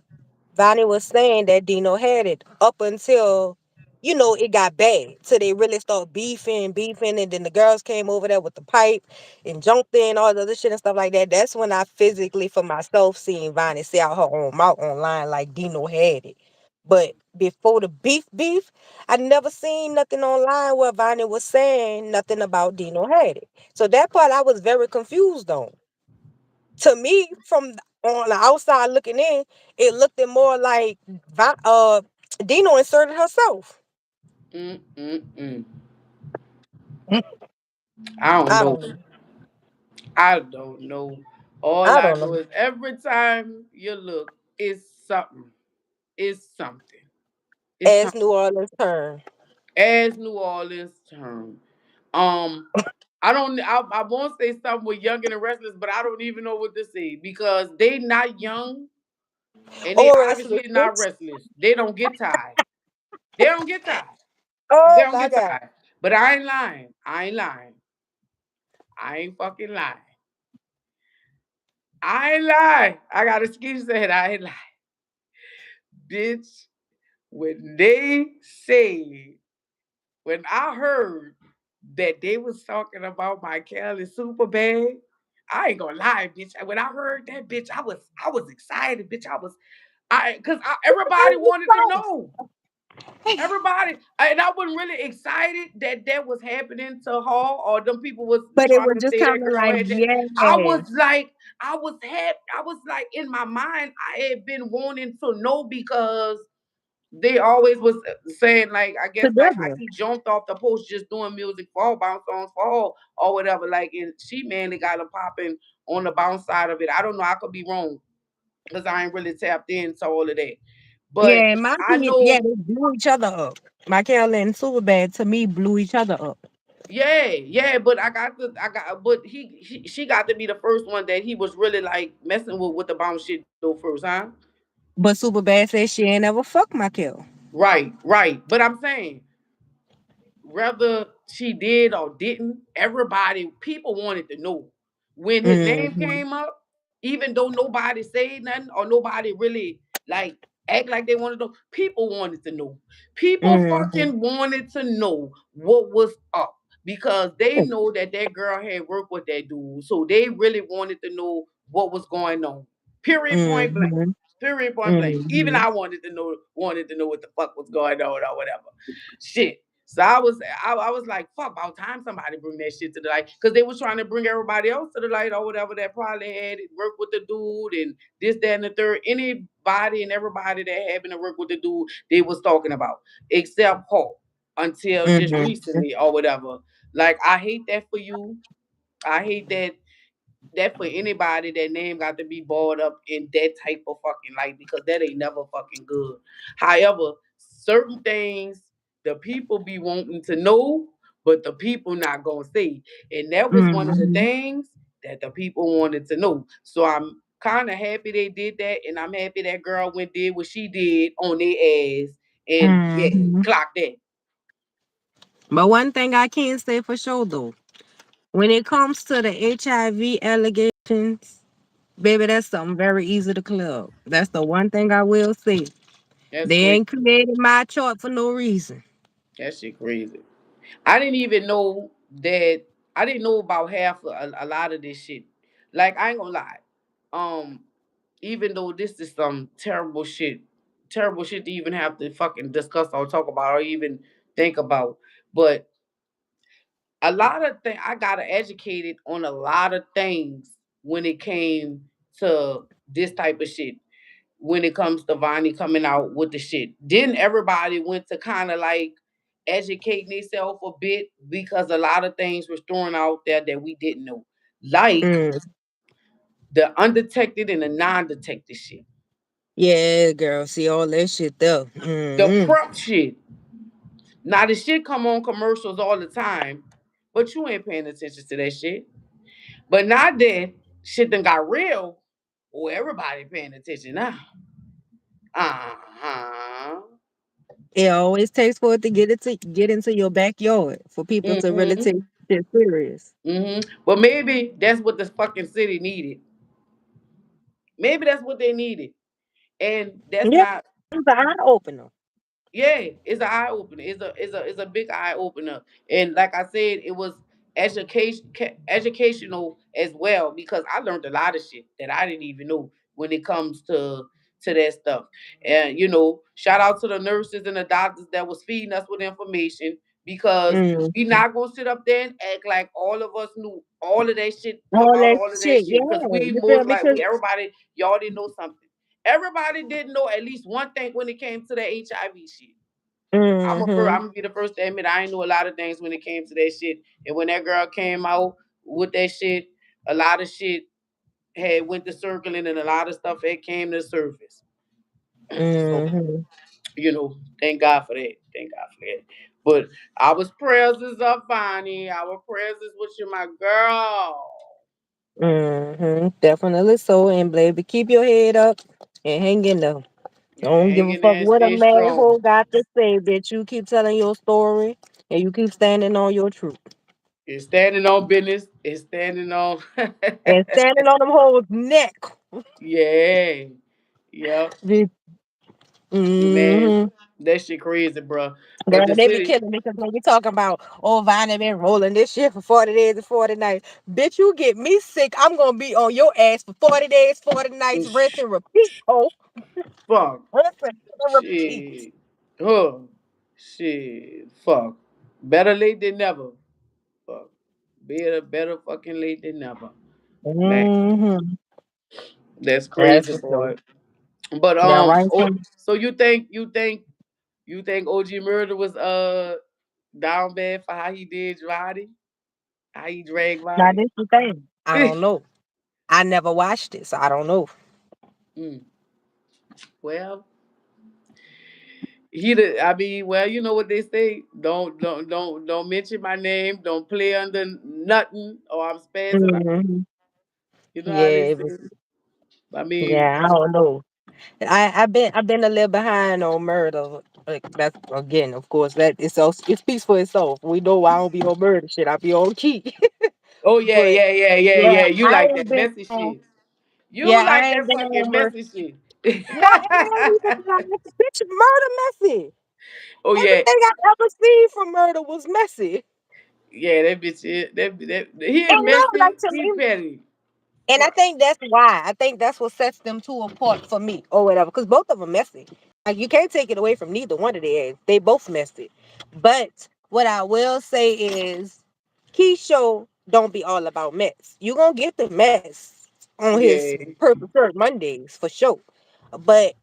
Vonnie was saying that Dino had it up until, it got bad. So they really start beefing, and then the girls came over there with the pipe and jumped in, all the other shit and stuff like that. That's when I physically, for myself, seen Vonnie say out her own mouth online like Dino had it. But before the beef, I never seen nothing online where Vonnie was saying nothing about Dino had it. So that part I was very confused on. To me, from on the outside looking in, it looked it more like Dino inserted herself. mm. I don't I know. don't know. I don't know. All I I don't know know. is every time you look, it's something. It's something. It's As something. New Orleans turn. As New Orleans turn. Um, I don't. I won't say something with young and the restless, but I don't even know what to say because they not young and they Or restless, obviously not bitch. restless. They don't get tired. They don't get tired. They Oh don't my get god. tired. But I ain't lying. I ain't lying. I ain't fucking lying. I ain't lying. I got excuses that I ain't lying. Bitch, when they say, when I heard that they was talking about my Kelly super bad, I ain't gonna lie, bitch. When I heard that, bitch, I was excited, bitch. Cause everybody wanted to know. Everybody, and I wasn't really excited that that was happening to her or them people was But it trying was to just say kind that of girl like, had that. yeah. I was like, I was happy. I was like, in my mind, I had been wanting to know because they always was saying like, I guess like how Together. he jumped off the post just doing music for all bounce songs for all or whatever. Like, and she mainly got him popping on the bounce side of it. I don't know. I could be wrong because I ain't really tapped into all of that. But Yeah, in my I opinion, yeah, know. they blew each other up. Michael and Superbad to me blew each other up. Yeah, yeah, but but she got to be the first one that he was really like messing with the bounce shit though first, huh? But Superbad said she ain't ever fucked Michael. Right, right. But I'm saying whether she did or didn't, everybody, people wanted to know. When his name Mm-hmm. came up, even though nobody said nothing or nobody really like act like they wanted to know, people wanted to know. People Mm-hmm. fucking wanted to know what was up because they know that that girl had worked with that dude. So they really wanted to know what was going on. Period point blank. Mm-hmm. Period point blank. Even Mm-hmm. I wanted to know what the fuck was going on or whatever. Shit. So I was like, fuck, about time somebody bring that shit to the light. Cause they was trying to bring everybody else to the light or whatever that probably had worked with the dude and this, that, and the third. Anybody and everybody that happened to work with the dude, they was talking about. Except Paul. Until just Mm-hmm. recently or whatever. Like I hate that for you. I hate that for anybody that name got to be brought up in that type of fucking light because that ain't never fucking good. However, certain things the people be wanting to know, but the people not gonna say. And that was one of the Mm-hmm. things that the people wanted to know. So I'm kind of happy they did that, and I'm happy that girl went did what she did on their ass. And yeah, Mm-hmm. clock that. But one thing I can say for sure though, when it comes to the HIV allegations, baby, that's something very easy to clear up. That's the one thing I will say. That's They crazy. ain't created my chart for no reason. That shit crazy. I didn't even know that. I didn't know about half a lot of this shit. Like I ain't gonna lie. Um, even though this is some terrible shit to even have to fucking discuss or talk about or even think about. But a lot of things I got educated on a lot of things when it came to this type of shit when it comes to Vonnie coming out with the shit. Then everybody went to kind of like educate themselves a bit because a lot of things was thrown out there that we didn't know. Like Mm. the undetected and the non-detected shit. Yeah, girl. See all that shit there. The Mm-hmm. prep shit. Now the shit come on commercials all the time, but you ain't paying attention to that shit. But now that shit done got real, oh everybody paying attention now. Uh-huh. It always takes for it to get into your backyard for people to really take Mm-hmm. shit serious. But maybe that's what the fucking city needed. Maybe that's what they needed. And that's Yeah, not. it's an eye opener. Yeah, it's an eye opener. It's a big eye opener. And like I said, it was educational as well because I learned a lot of shit that I didn't even know when it comes to that stuff. And shout out to the nurses and the doctors that was feeding us with information because Mm. we not gonna sit up there and act like all of us knew all of that shit All about that all of that shit, shit because yeah. we You feel most me? like we everybody y'all didn't know something. Everybody didn't know at least one thing when it came to the HIV shit. Mm-hmm. I'm gonna be the first to admit I ain't know a lot of things when it came to that shit. And when that girl came out with that shit, a lot of shit had went to circling and a lot of stuff had came to the surface. So Mm-hmm. thank God for that. Thank God for that. But our prayers is up, Bonnie. Our prayers is with you, my girl. Definitely so. And baby, keep your head up and hang in there. Don't give Hang a in fuck there and what a stay man strong. who got to say, bitch. You keep telling your story and you keep standing on your truth. It's standing on business. It's standing on. And standing on them hoes' neck. Yeah. Yep. Man, Mm-hmm. that shit crazy, bro. But Girl, the they be city, killing me because when we talking about, oh, Vine been rolling this shit for 40 days and 40 nights. Bitch, you get me sick. I'm going to be on your ass for 40 days, 40 nights, rinse and repeat. Oh, fuck. rinse and repeat. Shit. Huh. Shit. Fuck. Better late than never. Fuck. Better fucking late than never. Man, Mm-hmm. that's That's crazy, for sure. boy. But Yeah, right. so you think OG Murder was down bad for how he did Roddy? How he dragged Now, Roddy? this the thing. I don't know. I never watched it, so I don't know. Mm. Well, I mean, well, you know what they say. Don't mention my name. Don't play under nothing, or I'm spazzing out. Hmm. You know how they Yeah, say. I mean, yeah, I don't know. I've been a little behind on murder. Like that's again, of course, that it's so it speaks for itself. We know I don't be on murder shit. I be on key. oh yeah, But yeah, yeah, yeah, yeah, yeah. You I like ain't that been messy on. shit. You Yeah, like I that ain't been fucking on murder. messy shit. No, it ain't even like bitch murder messy. oh yeah, Everything I ever seen from murder was messy. yeah. That bitch. That he And ain't no, like messy. to He me. petty. And I Fuck. think that's why. I think that's what sets them two apart for me or whatever. Because both of them messy. Like you can't take it away from neither one of their. They both messy. But what I will say is, Keisha don't be all about mess. You gonna get the mess on his Yeah, Purple Shirt Mondays for sure. But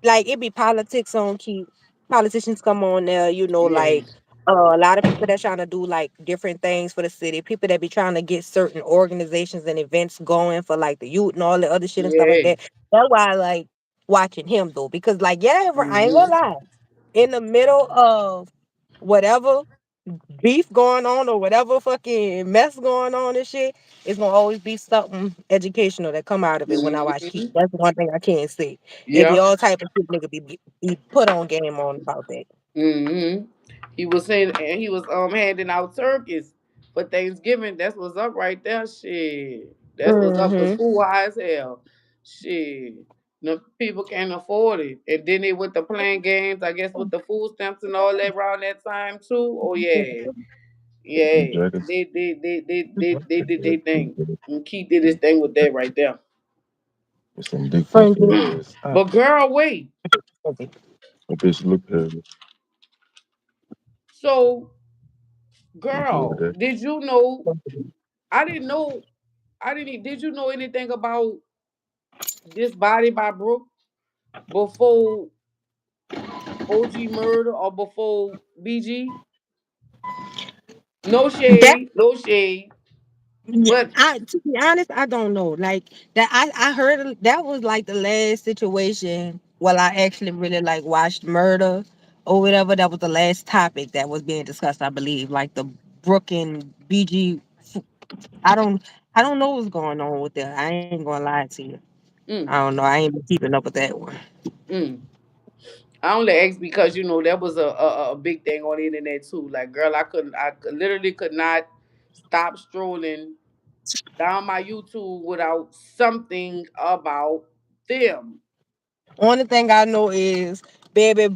like it be politics on key. Politicians come on there, yeah, like a lot of people that trying to do like different things for the city. People that be trying to get certain organizations and events going for like the youth and all the other shit and stuff like yeah. that. That's why I like watching him though, because like yeah, I ain't gonna Mm-hmm. lie. In the middle of whatever beef going on or whatever fucking mess going on and shit, it's gonna always be something educational that come out of it when I watch Heat. Mm-hmm. That's one thing I can't say. It be Yep. all type of shit nigga be put on game on about that. Mm-hmm. He was saying, and he was handing out turkeys for Thanksgiving. That's what's up right there. Shit. That's what's up. Cause Mm-hmm. food high as hell. Shit. No people can't afford it. And then they with the playing games, I guess with the food stamps and all that around that time too. Oh yeah. Yeah. They did they thing. And Keith did his thing with that right there. Friendly. But girl, wait. Okay. So, girl, did you know? I didn't know. I didn't. Did you know anything about this body by Brooke before OG murder or before BG? No That shade, no shade. yeah, But I to be honest, I don't know. Like that I heard that was like the last situation while I actually really like watched murder or whatever. That was the last topic that was being discussed, I believe. Like the Brooke and BG. I don't I don't know what's going on with that. I ain't gonna lie to you. I mm, don't know. I ain't been keeping up with that one. mm. I only asked because that was a big thing on the internet too. Like, girl, literally could not stop strolling down my YouTube without something about them. Only thing I know is, baby,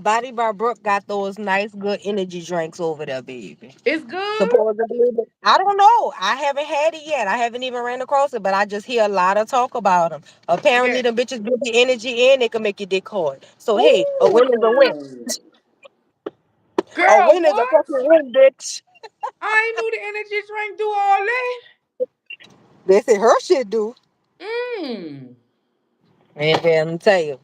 Body Bar Brooke got those nice, good energy drinks over there, baby. It's good. Supposedly, I don't know. I haven't had it yet. I haven't even ran across it, but I just hear a lot of talk about them. Yeah. Apparently, them bitches get the energy and they can make your dick hard. So hey, a win is a win. Ooh. A Girl, win is a what? fucking win, bitch. I ain't knew the energy drink do all that. They say her shit do. Mmm. And then let me tell you,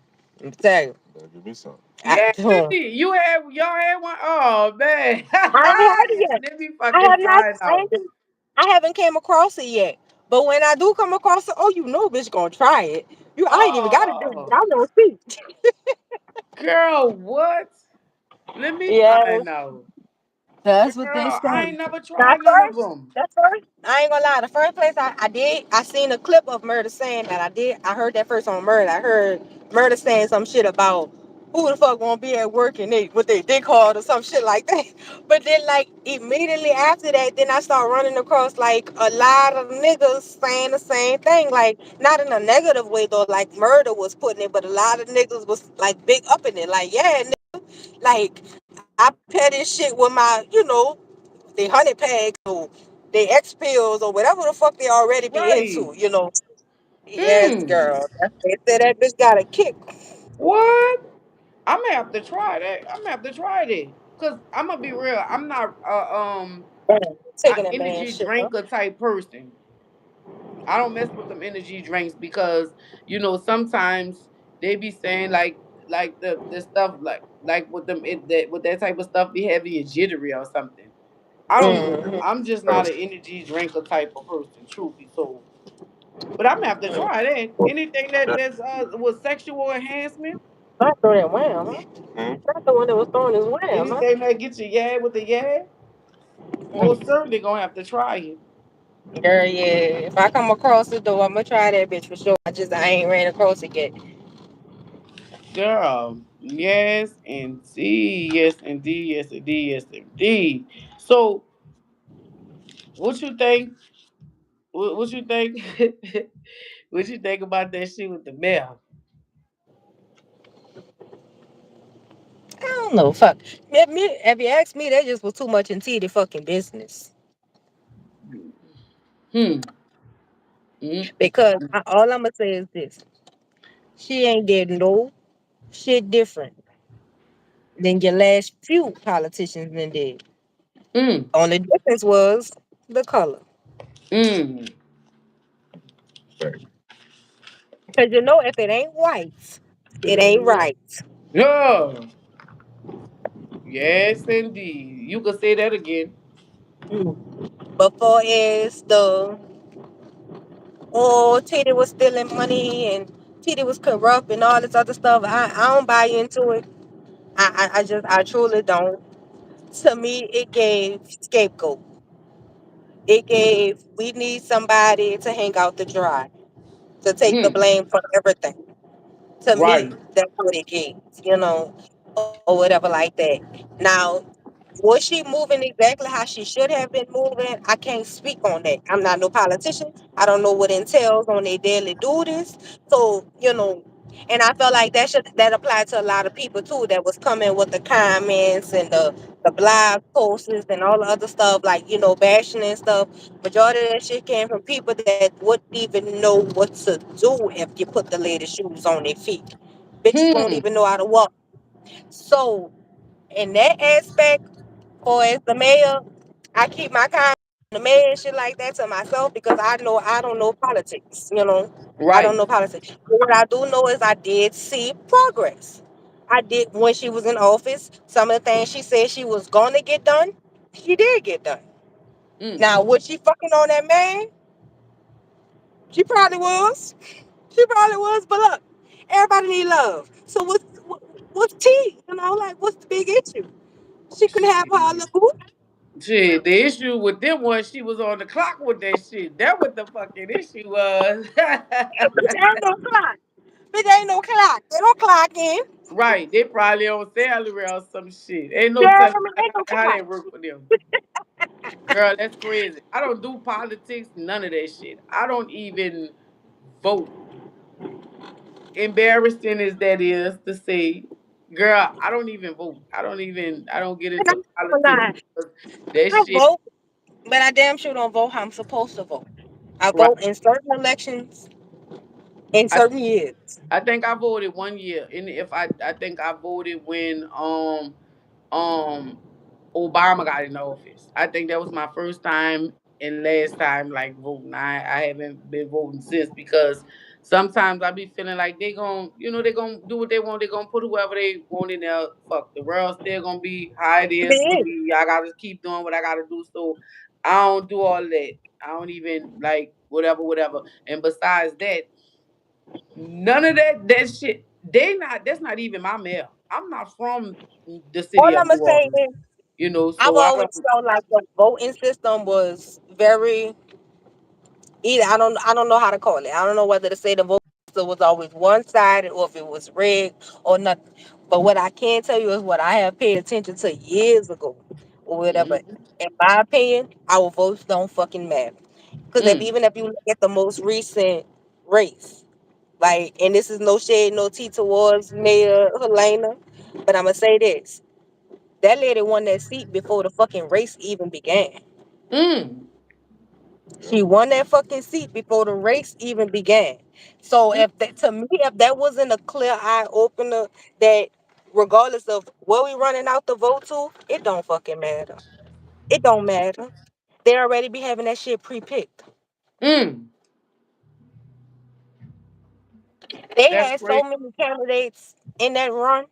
I, Yeah, hmm, y'all had one. Oh man. I ain't had it yet. Let me I fucking have not. find out. I haven't came across it yet. But when I do come across it, oh, you know, bitch, gonna try it. I ain't even got to do it. Oh I know see. girl, what? Let me find Yes, out. that's what they Girl, say. I ain't never Not tried none of first. them. That's first. I ain't gonna lie. The first place I did, I seen a clip of Murder saying that. I did. I heard that first on Murder. I heard Murder saying some shit about who the fuck won't be at work and they what they dick hard or some shit like that. But then like immediately after that, then I start running across like a lot of niggas saying the same thing. Like not in a negative way though. Like Murder was putting it, but a lot of niggas was like big up in it. Like yeah, like I pair this shit with my, they honey pags or they X pills or whatever the fuck they already be Right. into, you know. Yes, Hmm. girl. They said that bitch got a kick. What? I'm gonna have to try that. I'm gonna have to try that. Cause I'm gonna be real. I'm not a Taking that man energy shit, huh? drinker type person. I don't mess with them energy drinks because sometimes they be saying like the stuff like with them that with that type of stuff be heavy and jittery or something. I don't know. Mm-hmm. I'm just not an energy drinker type of person, truth be told. But I'm gonna have to try that. Anything that's with sexual enhancement, Not throwing that wham, huh? Not the one that was throwing his wham, huh? anything that gets you yeah with the yeah, most certainly gonna have to try it. Girl, yeah. If I come across the door, I'm gonna try that bitch for sure. I ain't ran across it yet. Girl, yes indeed, yes indeed, yes indeed, yes indeed. So, what you think? What you think? What you think about that shit with the mail? I don't know. Fuck. If you ask me, that just was too much into the fucking business. Hmm. Mm. Because all I'm gonna say is this: she ain't did no shit different than your last few politicians then did. Mm. Only difference was the color. Mm. Because if it ain't white, it ain't right. Yeah. Yes, indeed. You could say that again. But for as the Titty was stealing money and Titty was corrupt and all this other stuff, I don't buy into it. I truly don't. To me, it gave scapegoat. It gave we need somebody to hang out to dry, to take the Hmm. blame for everything. To me, Right. that's what it gave, or whatever like that. Now, was she moving exactly how she should have been moving? I can't speak on that. I'm not no politician. I don't know what entails on their daily duties. So, and I felt like that applied to a lot of people too that was coming with the comments and the blog posts and all the other stuff, like, bashing and stuff. Majority of that shit came from people that wouldn't even know what to do if you put the latest shoes on their feet. Bitches won't Hmm. even know how to walk. So, in that aspect, for as the mayor, I keep my comment on the mayor and shit like that to myself because I don't know politics. I don't Right. know politics. But what I do know is I did see progress. I did when she was in office. Some of the things she said she was gonna get done, she did get done. Mm. Now, was she fucking on that man? She probably was. She probably was. But look, everybody need love. So what's tea? Like what's the big issue? She can have her Shit. little. Shit, the issue with them was she was on the clock with that shit. That what the fucking issue was. Bitch ain't no clock. Bitch ain't no clock. They don't clock in. Right. They probably on salary or some shit. Ain't no Yeah, telling ain't no how clock. that work for them. Girl, that's crazy. I don't do politics, none of that shit. I don't even vote. Embarrassing as that is to say, girl, I don't even vote. I don't get And I'm into not gonna politics lie. because that I shit vote, but I damn sure don't vote how I'm supposed to vote. I right. vote in certain elections in I certain years. I think I voted one year. And if I think I voted when um Obama got in office. I think that was my first time and last time like voting. I haven't been voting since because sometimes I be feeling like they gonna do what they want. They gonna put whoever they want in there. Fuck, the world still gonna be how it is for It me. I gotta keep doing what I gotta do. So I don't do all that. I don't even like whatever. And besides that, none of that shit. That's not even my mail. I'm not from the All city of I'ma New say Orleans, is I've so I always don't. felt like the voting system was very either I don't know how to call it. I don't know whether to say the voting system was always one sided or if it was rigged or nothing. But what I can tell you is what I have paid attention to years ago or whatever. Mm-hmm. In my opinion, our votes don't fucking matter. Because if Mm. even if you look at the most recent race, like, and this is no shade, no tea towards Mayor Helena, but I'm gonna say this: that lady won that seat before the fucking race even began. Mm. She won that fucking seat before the race even began. So Mm. if that to me, if that wasn't a clear eye opener, that regardless of where we running out the vote to, it don't fucking matter. It don't matter. They already be having that shit pre-picked. Mm. They That's had so great. many candidates in that run.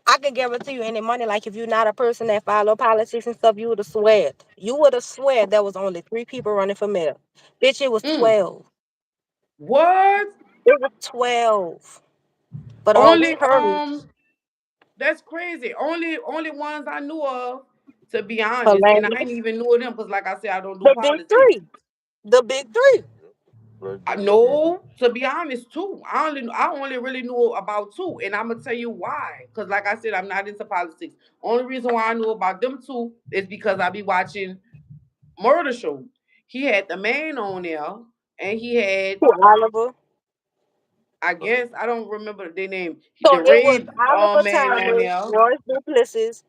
I can guarantee you any money. Like if you're not a person that follow politics and stuff, you would have swear. You would have swear there was only three people running for mayor. Bitch, it was Mm. 12. What? It was 12. But all we Only heard, that's crazy. Only ones I knew of, to be honest, and I Helena, ain't even knew of them because, like I said, I don't do the big politics. three. The big three. I know, to be honest, too. I only really knew about two, and I'm gonna tell you why. Because, like I said, I'm not into politics. Only reason why I knew about them two is because I be watching murder show. He had the man on there, and he had, To Oliver. I guess, I don't remember their name. So The it was red Oliver man on Thomas, there. Royce Duplessis,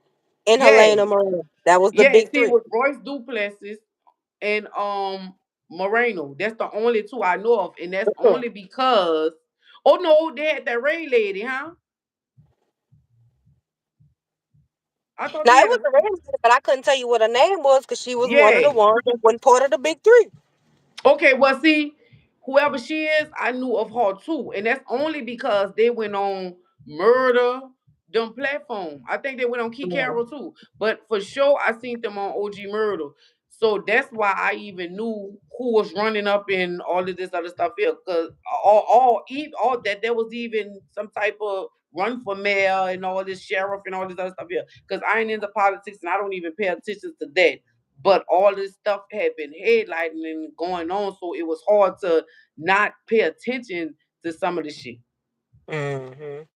and Yeah, Helena Moran. That was the yeah. big See, three. with Royce Duplessis and Moreno. That's the only two I know of, and that's Mhm. only because. Oh no, they had that Ray lady, huh? I thought Now they it had was a. a race, but I couldn't tell you what her name was because she was one of the Yeah. ones that wasn't part of the big three. Okay, well, see, whoever she is, I knew of her too, and that's only because they went on Murder them platform. I think they went on Key Mhm. Carol too, but for sure I seen them on OG Murder. So that's why I even knew who was running up in all of this other stuff here, because all that there was even some type of run for mayor and all this sheriff and all this other stuff here. Because I ain't into politics and I don't even pay attention to that, but all this stuff had been headlighting and going on, so it was hard to not pay attention to some of the shit. Mhm.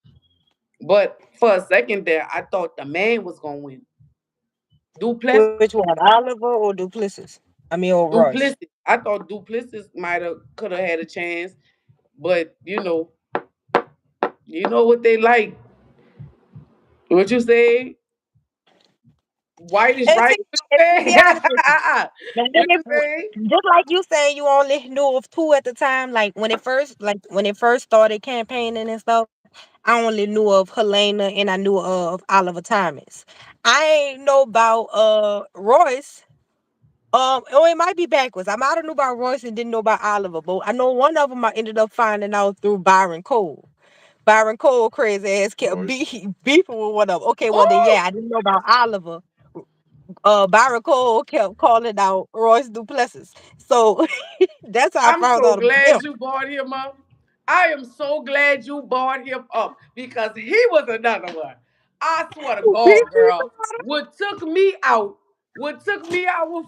But for a second there, I thought the man was gonna win. Which Duplessis, one, Oliver or Duplessis? I mean, or Royce. Duplessis. I thought Duplessis might have could have had a chance, but you know what they like. What you say? White is And right. see, What and you to be say? honest with you, and then What you if, say? just like you saying, you only knew of two at the time. Like when it first started campaigning and stuff, I only knew of Helena and I knew of Oliver Thomas. I ain't know about Royce. Or it might be backwards. I might have knew about Royce and didn't know about Oliver, but I know one of them I ended up finding out through Byron Cole. Byron Cole crazy ass kept beefing with one of them. Okay, well then Oh, yeah, I didn't know about Oliver. Byron Cole kept calling out Royce Duplessis. So that's how I I'm found so out about him. glad you brought him up. I am so glad you brought him up because he was another one. I swear to God, girl, what took me out with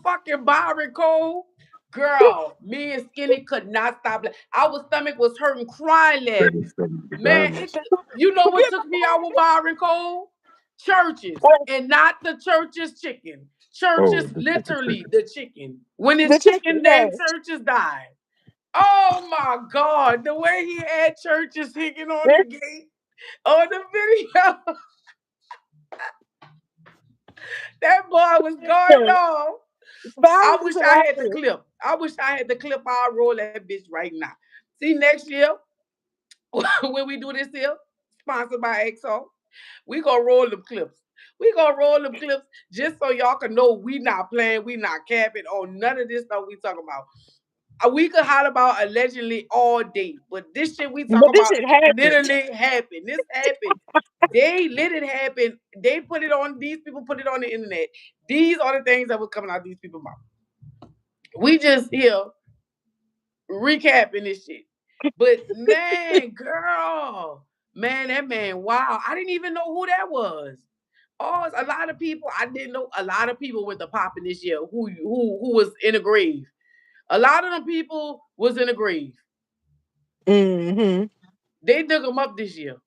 fucking Byron Cole, girl, me and Skinny could not stop. Our stomach was hurting, crying laughing. Man, you know what took me out with Byron Cole? Churches, and not the church's chicken. Churches, literally the chicken. When his The chicken, chicken named yes. Churches died. Oh my God, the way he had Churches hanging on the This gate on the video, that boy was going on. I Byron is wish I had the hilarious. clip. I wish I had the clip. I'll roll that bitch right now. See, next year, when we do this here, sponsored by XO, we gonna roll them clips. We gonna roll them clips just so y'all can know we not playing, we not capping on none of this stuff we talking about. We could holler about allegedly all day, but this shit we talk But this about shit happened. literally happened. This happened. They let it happen. They put it on. These people put it on the internet. These are the things that was coming out these people's mouth. We just here recapping this shit. But man, girl, Man, that man, wow. I didn't even know who that was. Oh, a lot of people. I didn't know a lot of people went to popping this year who was in a grave. A lot of them people was in a grave. Mm-hmm. They dug them up this year.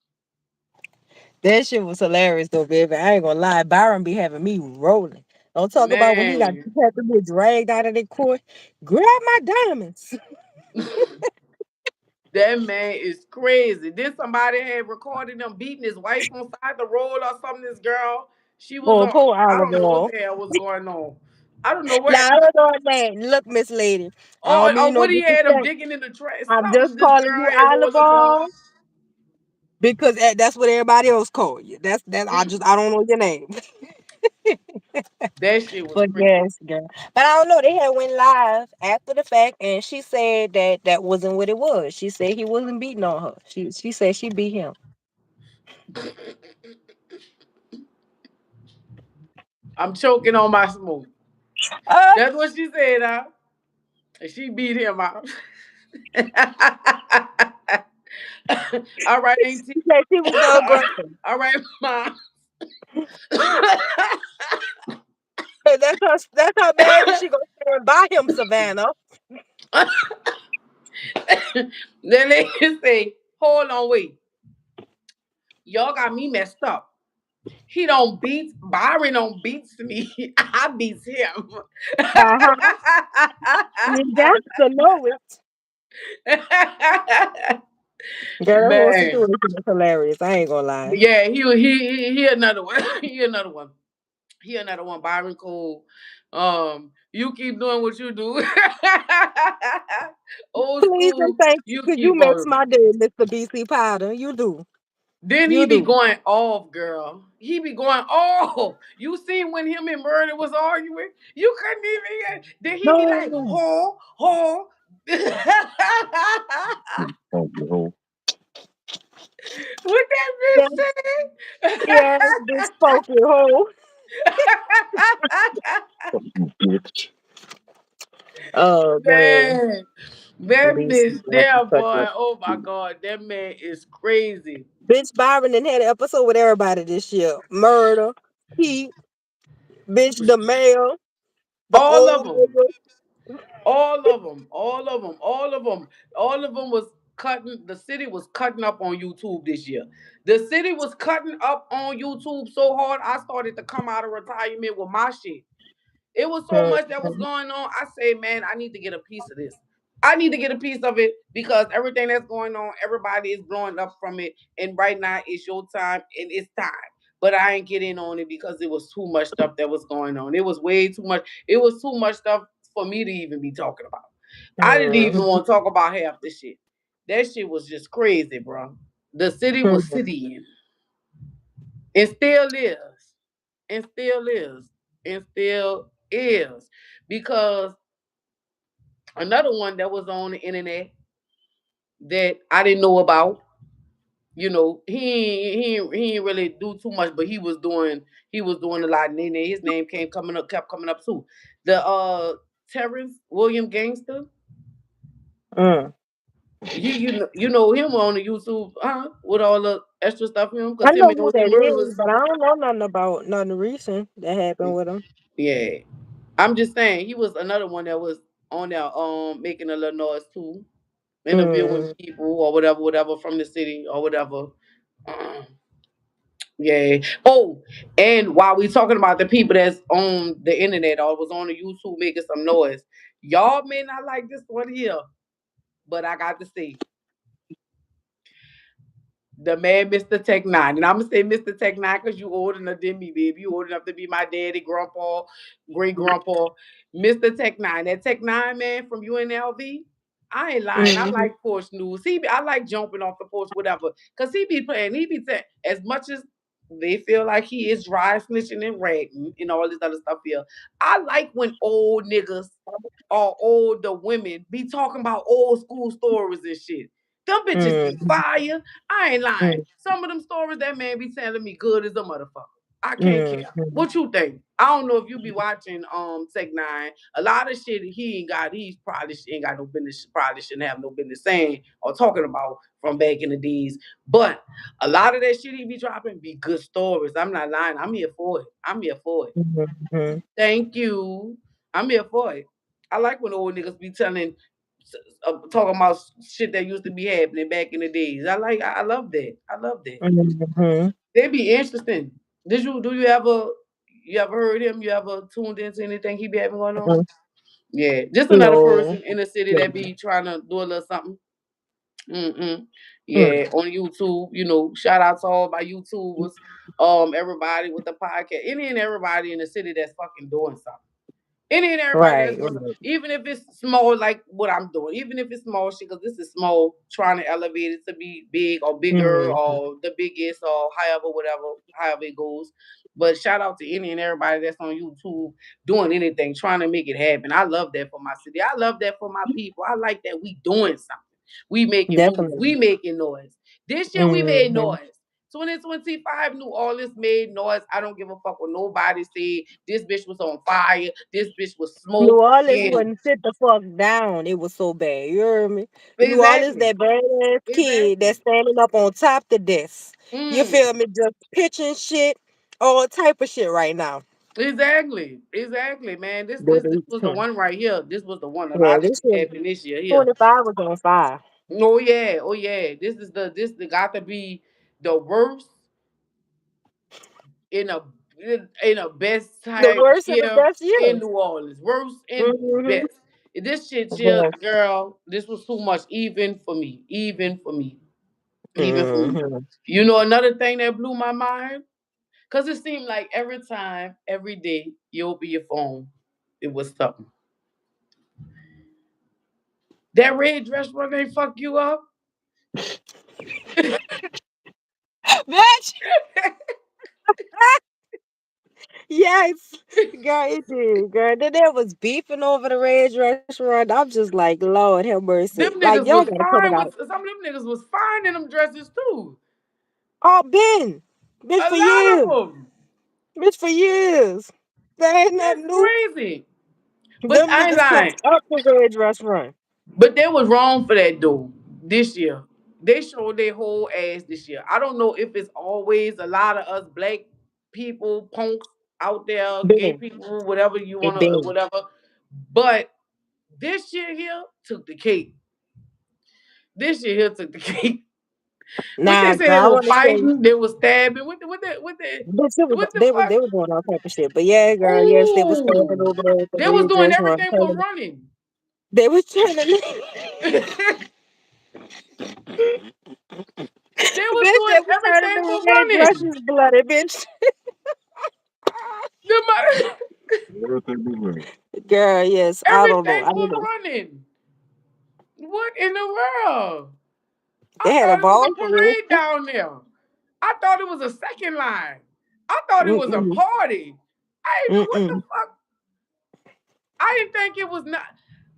That shit was hilarious though, baby. I ain't gonna lie. Byron be having me rolling. Don't talk about when he got Man. had to get dragged out of the court. Grab my diamonds. That man is crazy. Then somebody had recorded him beating his wife on side the road or something. This girl, she was Oh, on. poor I don't know what Oliver. the hell was going on. I don't know what. Now I don't know her name. Look, Miss Lady. I don't Or mean no what he had him disrespect. digging in the trash. I'm just Something this calling girl you had going upon. Oliver because that's what everybody else call you. That's I don't know your name. That shit was But crazy. yes, girl. But I don't know. They had went live after the fact, and she said that that wasn't what it was. She said he wasn't beating on her. She said she beat him. I'm choking on my smoke. Uh, That's what she said, huh? And she beat him out. All right, Auntie. she said she was the aggressor. All right, Mom. That's her baby. She gonna stand by him, Savannah. Then they say, hold on, wait. Y'all got me messed up. He don't beat Byron don't beats me. I beats him. Uh-huh. You got to know it. Girl, that whole Man. situation was hilarious. I ain't gonna lie. Yeah, he another one. He another one. He another one. Byron Cole. You keep doing what you do. Old Please and school, thank you, you because you keep makes on. my day, Mr. BC Powder. You do. Then he You be do. going off, girl. He be going off. You seen when him and Murder was arguing? You couldn't even. Then he be like, No. ho, ho. What Yeah, that bitch yeah, this funky hole. said? Oh man. Man, that BC bitch got there, such boy. a Oh my god, that man is crazy. bitch Byron and had an episode with everybody this year. Murder, Pete, bitch the mayor, the All of old them, nigga. all of them, all of them, all of them, all of them was cutting. The city was cutting up on YouTube this year. The city was cutting up on YouTube so hard. I started to come out of retirement with my shit. It was so much that was Mhm. going on. I say, man, I need to get a piece of this. I need to get a piece of it because everything that's going on, everybody is blowing up from it. And right now it's your time and it's time. But I ain't getting on it because it was too much stuff that was going on. It was way too much. It was too much stuff for me to even be talking about. I didn't even Mhm. want to talk about half the shit. That shit was just crazy, bro. The city was Mhm. citying. It still is. And still is. And still is. Because another one that was on the internet that I didn't know about, he ain't really do too much, but he was doing a lot. And then his name kept coming up too. The Terrence William Gangster. Mm. You know him on the YouTube, huh? With all the extra stuff in him, I because him know and who OJ that Murder is, was. but I don't know nothing about nothing recent that happened with him. Yeah. I'm just saying he was another one that was on there making a little noise too, interviewing Mm. people or whatever from the city or whatever. Um, yeah. Oh, and while we talking about the people that's on the internet or was on the YouTube making some noise, y'all may not like this one here, but I got to say, the man, Mr. Tech Nine. And I'm gonna say Mr. Tech Nine because you old enough than me, baby. You old enough to be my daddy, grandpa, great grandpa. Mr. Tech Nine. That Tech Nine man from UNLV. I ain't lying. I Mhm. like porch news. I like jumping off the porch, whatever. Cause he be playing, he be saying as much as they feel like he is dry snitching and ratting and all this other stuff here. I like when old niggas or older women be talking about old school stories and shit. Them bitches be Mhm. fire. I ain't lying. Mhm. Some of them stories that man be telling me good as a motherfucker. I can't care. Mm-hmm. What you think? I don't know if you be watching Tech Nine. A lot of shit he's probably ain't got no business, probably shouldn't have no business saying or talking about from back in the days. But a lot of that shit he be dropping be good stories. I'm not lying. I'm here for it. I'm here for it. Mm-hmm. Thank you. I'm here for it. I like when old niggas be talking about shit that used to be happening back in the days. I love that. I love that. Mm-hmm. They be interesting. You ever heard him? You ever tuned into anything he be having going on? Yeah, just another No. person in the city that No. be trying to do a little something. Mm-mm. Mm. Yeah, on YouTube, shout out to all my YouTubers, everybody with the podcast, any and everybody in the city that's fucking doing something. Any and everybody Right. that's doing something, Right. even if it's small, like what I'm doing, even if it's small shit, because this is small, trying to elevate it to be big or bigger Mm-hmm. or the biggest or however it goes. But shout out to any and everybody that's on YouTube doing anything, trying to make it happen. I love that for my city. I love that for my people. I like that we doing something. We making moves. Definitely. We making noise. This year we made Mm-hmm. noise. 2025 New Orleans made noise. I don't give a fuck what nobody said. This bitch was on fire. This bitch was New smoke. Orleans And wouldn't sit the fuck down. It was so bad. You heard me? New Orleans, exactly. that badass kid Exactly. that's standing up on top the desk. You Mm. feel me? Just pitching shit, all type of shit right now. Exactly. Exactly, man. This That this this is was the true. one right here. This was the one. A Yeah, lot of this shit was happened this year here. 25 was on fire. Oh yeah. Oh yeah. This got to be the worst in a in a best The time worst and the here best in years. New Orleans. Worst and Mm-hmm. best. This shit here, Yes. girl, this was too much even for me. Even for me. Even for me. Mm-hmm. You know another thing that blew my mind? Cause it seemed like every time, every day you open your phone, it was something. That red dress run ain't fuck you up. Bitch! Yes. Girl, it did, girl. Then there was beefing over the Red restaurant. I'm just like, Lord have mercy. Them Like, niggas y'all was gotta cut it fine out. with some of them niggas was fine in them dresses too. Oh, Ben. Bitch A for lot of years. them. Bitch for years. That ain't That's nothing new. crazy. But Them I ain't niggas lying. touched up the Red restaurant. But they was wrong for that though. This year, they showed their whole ass this year. I don't know if it's always a lot of us black people, punks out there, gay Ben. people, whatever you It wanna, Ben. whatever. But this year here took the cake. This year here took the cake. What they Nah, say girl, they I were wanna say, fighting, they were stabbing. bitch, it was, What the they was fuck? they was doing all type of shit. But yeah, girl, yes, they was standing Ooh, over there at the they was Red doing restaurant. everything but running. They was trying to They was bitch, they doing was turning everything the but red running. dresses bloody, bitch. The mother- Girl, yes, I don't know. everything I don't but know. running. What in the world? They I had a thought it was ball a for real. parade down there. I thought it was a second line. I thought it was a Mm-mm. party. I didn't know what the Mm-mm. fuck. I didn't think it was not.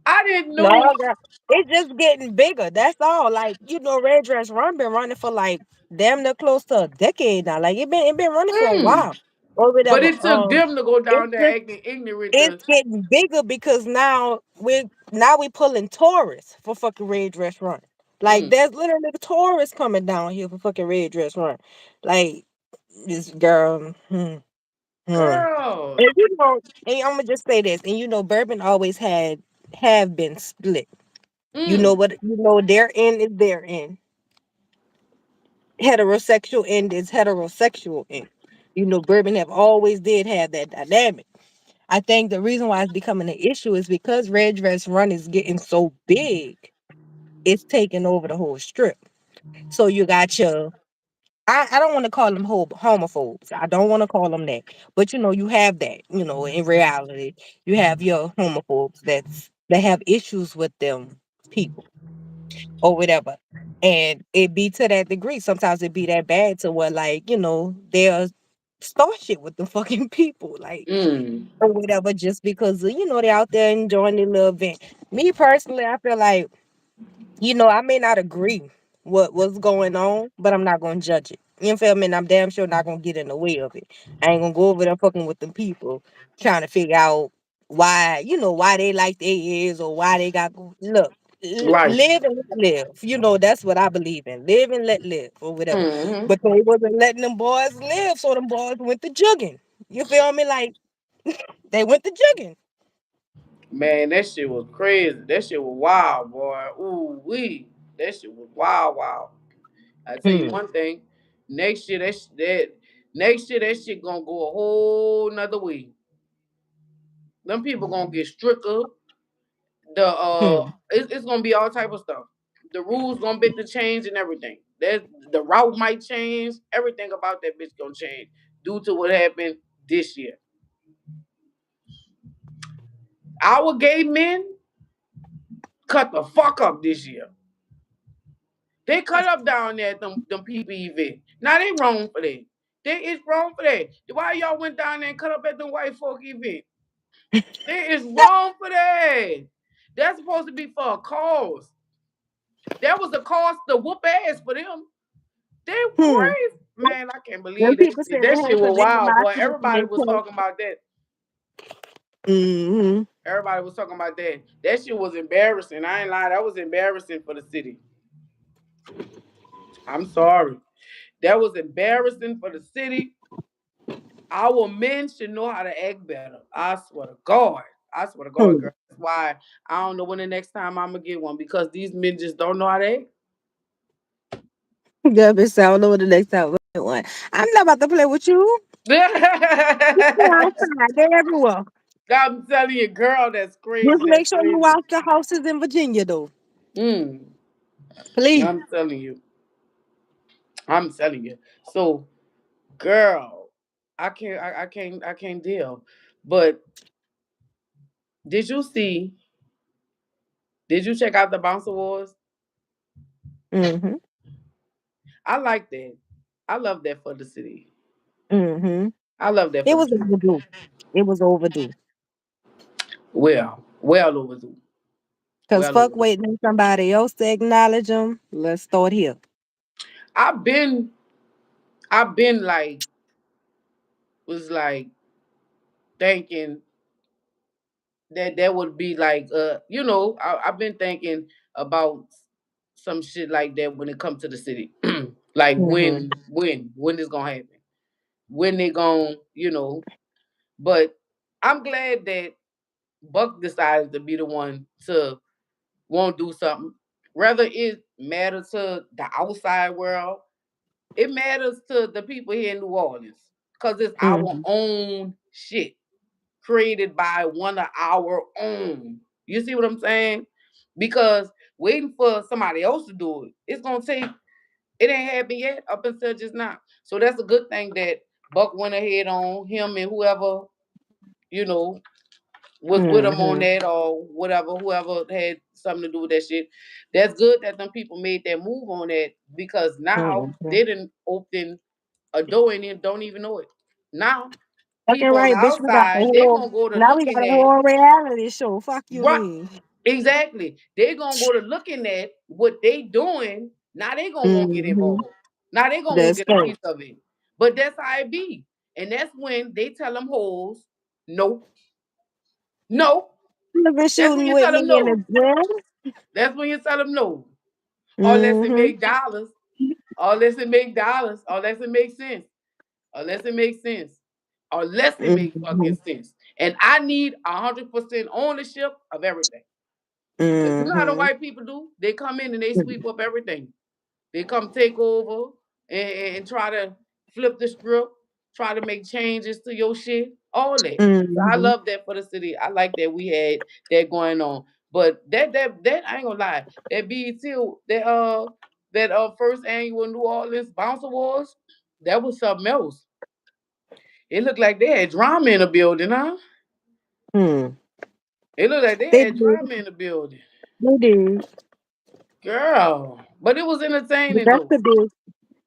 I didn't No, know. girl. It's just getting bigger. That's all. Like, Red Dress Run been running for like damn near close to a decade now. Like it been running for a Mm. while. Or But whatever. it took them to go It's down there just acting ignorant it's to. getting bigger because now we pulling tourists for fucking Red Dress Run. Like Mm. there's literally tourists coming down here for fucking Red Dress Run. Like this girl. Hmm. Girl. And and I'm gonna just say this, and Bourbon always have been split. You know Mm. what? Their end is their end. Heterosexual end is heterosexual end. Bourbon have always did have that dynamic. I think the reason why it's becoming an issue is because Red Dress Run is getting so big, it's taking over the whole strip. So you got I don't want to call them homophobes. I don't want to call them that. But you have that. In reality, you have your homophobes that have issues with them people or whatever. And it be to that degree. Sometimes it be that bad to where they'll start shit with the fucking people, like Mm. or whatever, just because they're out there enjoying their little event. Me personally, I feel like, I may not agree. what's going on, but I'm not gonna judge it. You feel me? And I'm damn sure not gonna get in the way of it. I ain't gonna go over there fucking with them people, trying to figure out why, why they like they is or why they got look. Right. Live and let live. That's what I believe in. Live and let live or whatever. Hmm. But they wasn't letting them boys live, so them boys went to jugging. You feel me? Like they went to jugging. Man, that shit was crazy. That shit was wild, boy. Ooh wee. That shit was wild, wild. I tell you Hmm. one thing. Next year, next year that shit gonna go a whole nother way. Them people gonna get stricter. Hmm. It's gonna be all type of stuff. The rules gonna be to change and everything. That the route might change. Everything about that bitch gonna change due to what happened this year. Our gay men cut the fuck up this year. They cut up down there at them people event. Now they wrong for that. It's wrong for that. Why y'all went down there and cut up at the white folk event? It is wrong for that. That's supposed to be for a cause. That was a cause to whoop ass for them. They Hmm. crazy. Man, I can't Them believe that people shit. said That they shit had to was wild, boy. legitimize it Everybody and was talking about that. mm-hmm. Everybody was talking about that. That shit was embarrassing. I ain't lying. That was embarrassing for the city. I'm sorry. That was embarrassing for the city. Our men should know how to act better. I swear to God. I swear to God, Hmm. girl. That's why I don't know when the next time I'm gonna get one because these men just don't know how to act. Yeah, bitch, I don't know what the next time we want. I'm not about to play with you. They're outside. They're everywhere. I'm telling you, girl, that's crazy. Just That's make sure you crazy. watch the houses in Virginia, though. Mm, Please. I'm telling you. I'm telling you. So, girl, I can't deal. But did you see? Did you check out the Bounce Awards? Mm-hmm. I like that. I love that for the city. Mm-hmm. I love that It for the was city. overdue. It was overdue. Well overdue. Because Well fuck overdue. waiting on somebody else to acknowledge them. Let's start here. I've been, I've been like, was like thinking that would be like, I've been thinking about some shit like that when it comes to the city. Like Mm-hmm. when it's gonna happen? When they gonna, But I'm glad that Buck decided to be the one to won't do something. Whether it matters to the outside world, it matters to the people here in New Orleans. Cause it's our Mm-hmm. own shit created by one of our own. You see what I'm saying? Because waiting for somebody else to do it, it's gonna take it ain't happened yet up until just now. So that's a good thing that Buck went ahead on him and whoever, you know, was with him on Mm-hmm. that or whatever, whoever had something to do with that shit. That's good that them people made that move on that because now Mm-hmm. they didn't open a door and then don't even know it. Now Fucking people on the right, bitch. We got a outside, they whole gonna go to now we got looking a at whole reality show. Fuck you right. mean. Exactly. They gonna go to looking at what they doing. Now they gonna want to get Mm-hmm. involved. Now they gonna want That's to get a right. piece of it. But that's how it be. And that's when they tell them hoes, no, no. You been That's when shooting you with tell me them in no. the gym. That's when you tell them no. Unless it Mm-hmm. make dollars. Unless it make dollars. Unless it makes sense. Unless it makes sense. Unless it makes fucking Mm-hmm. sense. And I need 100% ownership of everything. Cause you know how the Mm-hmm. white people do? They come in and they sweep up everything. They come take over and try to flip the script, try to make changes to your shit, all that. So I Mm-hmm. love that for the city. I like that we had that going on. But that I ain't gonna lie, that BET that first annual New Orleans Bounce Awards, that was something else. It looked like they had drama in the building, huh? Hmm. It looked like they They had did. drama in the building. They did. Girl. But it was But entertaining that's though. to be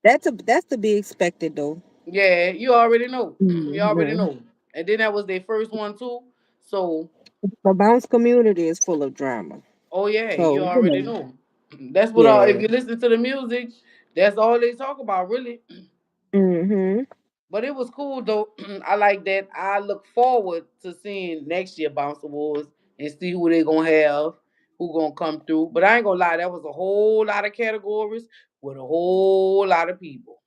that's to be expected though. Yeah, you already know. You already Mm-hmm. know. And then that was their first one too. So, The bounce community is full of drama. oh yeah, So, you already know. That's what if Yeah. you listen to the music, that's all they talk about, really. Mhm. But it was cool though. I like that. I look forward to seeing next year Bounce Awards and see who they gonna have, who gonna come through. But I ain't gonna lie, that was a whole lot of categories with a whole lot of people.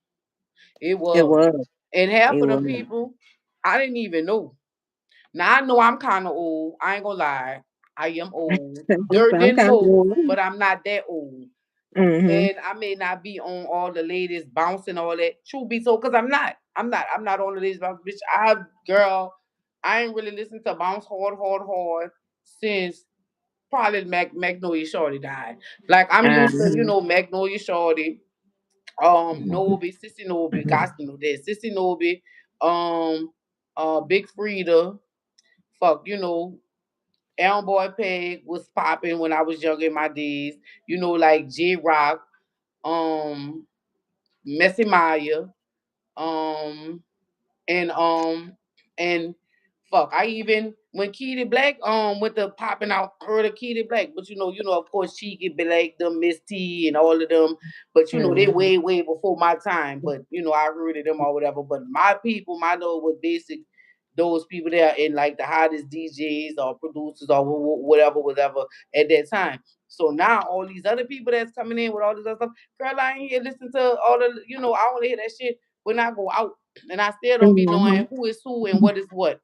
It It was. was. And half It of them was. people, I didn't even know. Now I know I'm kind of old. I ain't gonna lie. I am old. Dirt I'm didn't kind of know, old. but I'm not that old. Mhm. And I may not be on all the latest bounce and all that. True be told, because I'm not. I'm not on the latest bounce. Bitch, girl, I ain't really listened to bounce hard since probably Magnolia Shorty died. Like I'm used to, Mhm. Magnolia Shorty, Nobi, Sissy Nobi, guys know that. Sissy Nobi, um, Big Frida, fuck, Elm Boy Peg was popping when I was young in my days. Like J Rock, um, Messy Maya, um, and and fuck, I even when Kitty Black went to popping out, heard of Kitty Black, but of course Cheeky Black, them Miss T and all of them, but they Mhm. way before my time, but I heard of them or whatever. But my people, my know was basic. Those people there in like the hottest DJs or producers or whatever at that time. So now all these other people that's coming in with all this other stuff, girl, I ain't here listening to all the, I want to hear that shit when I go out, and I still don't be Mhm. knowing who is who and what is what.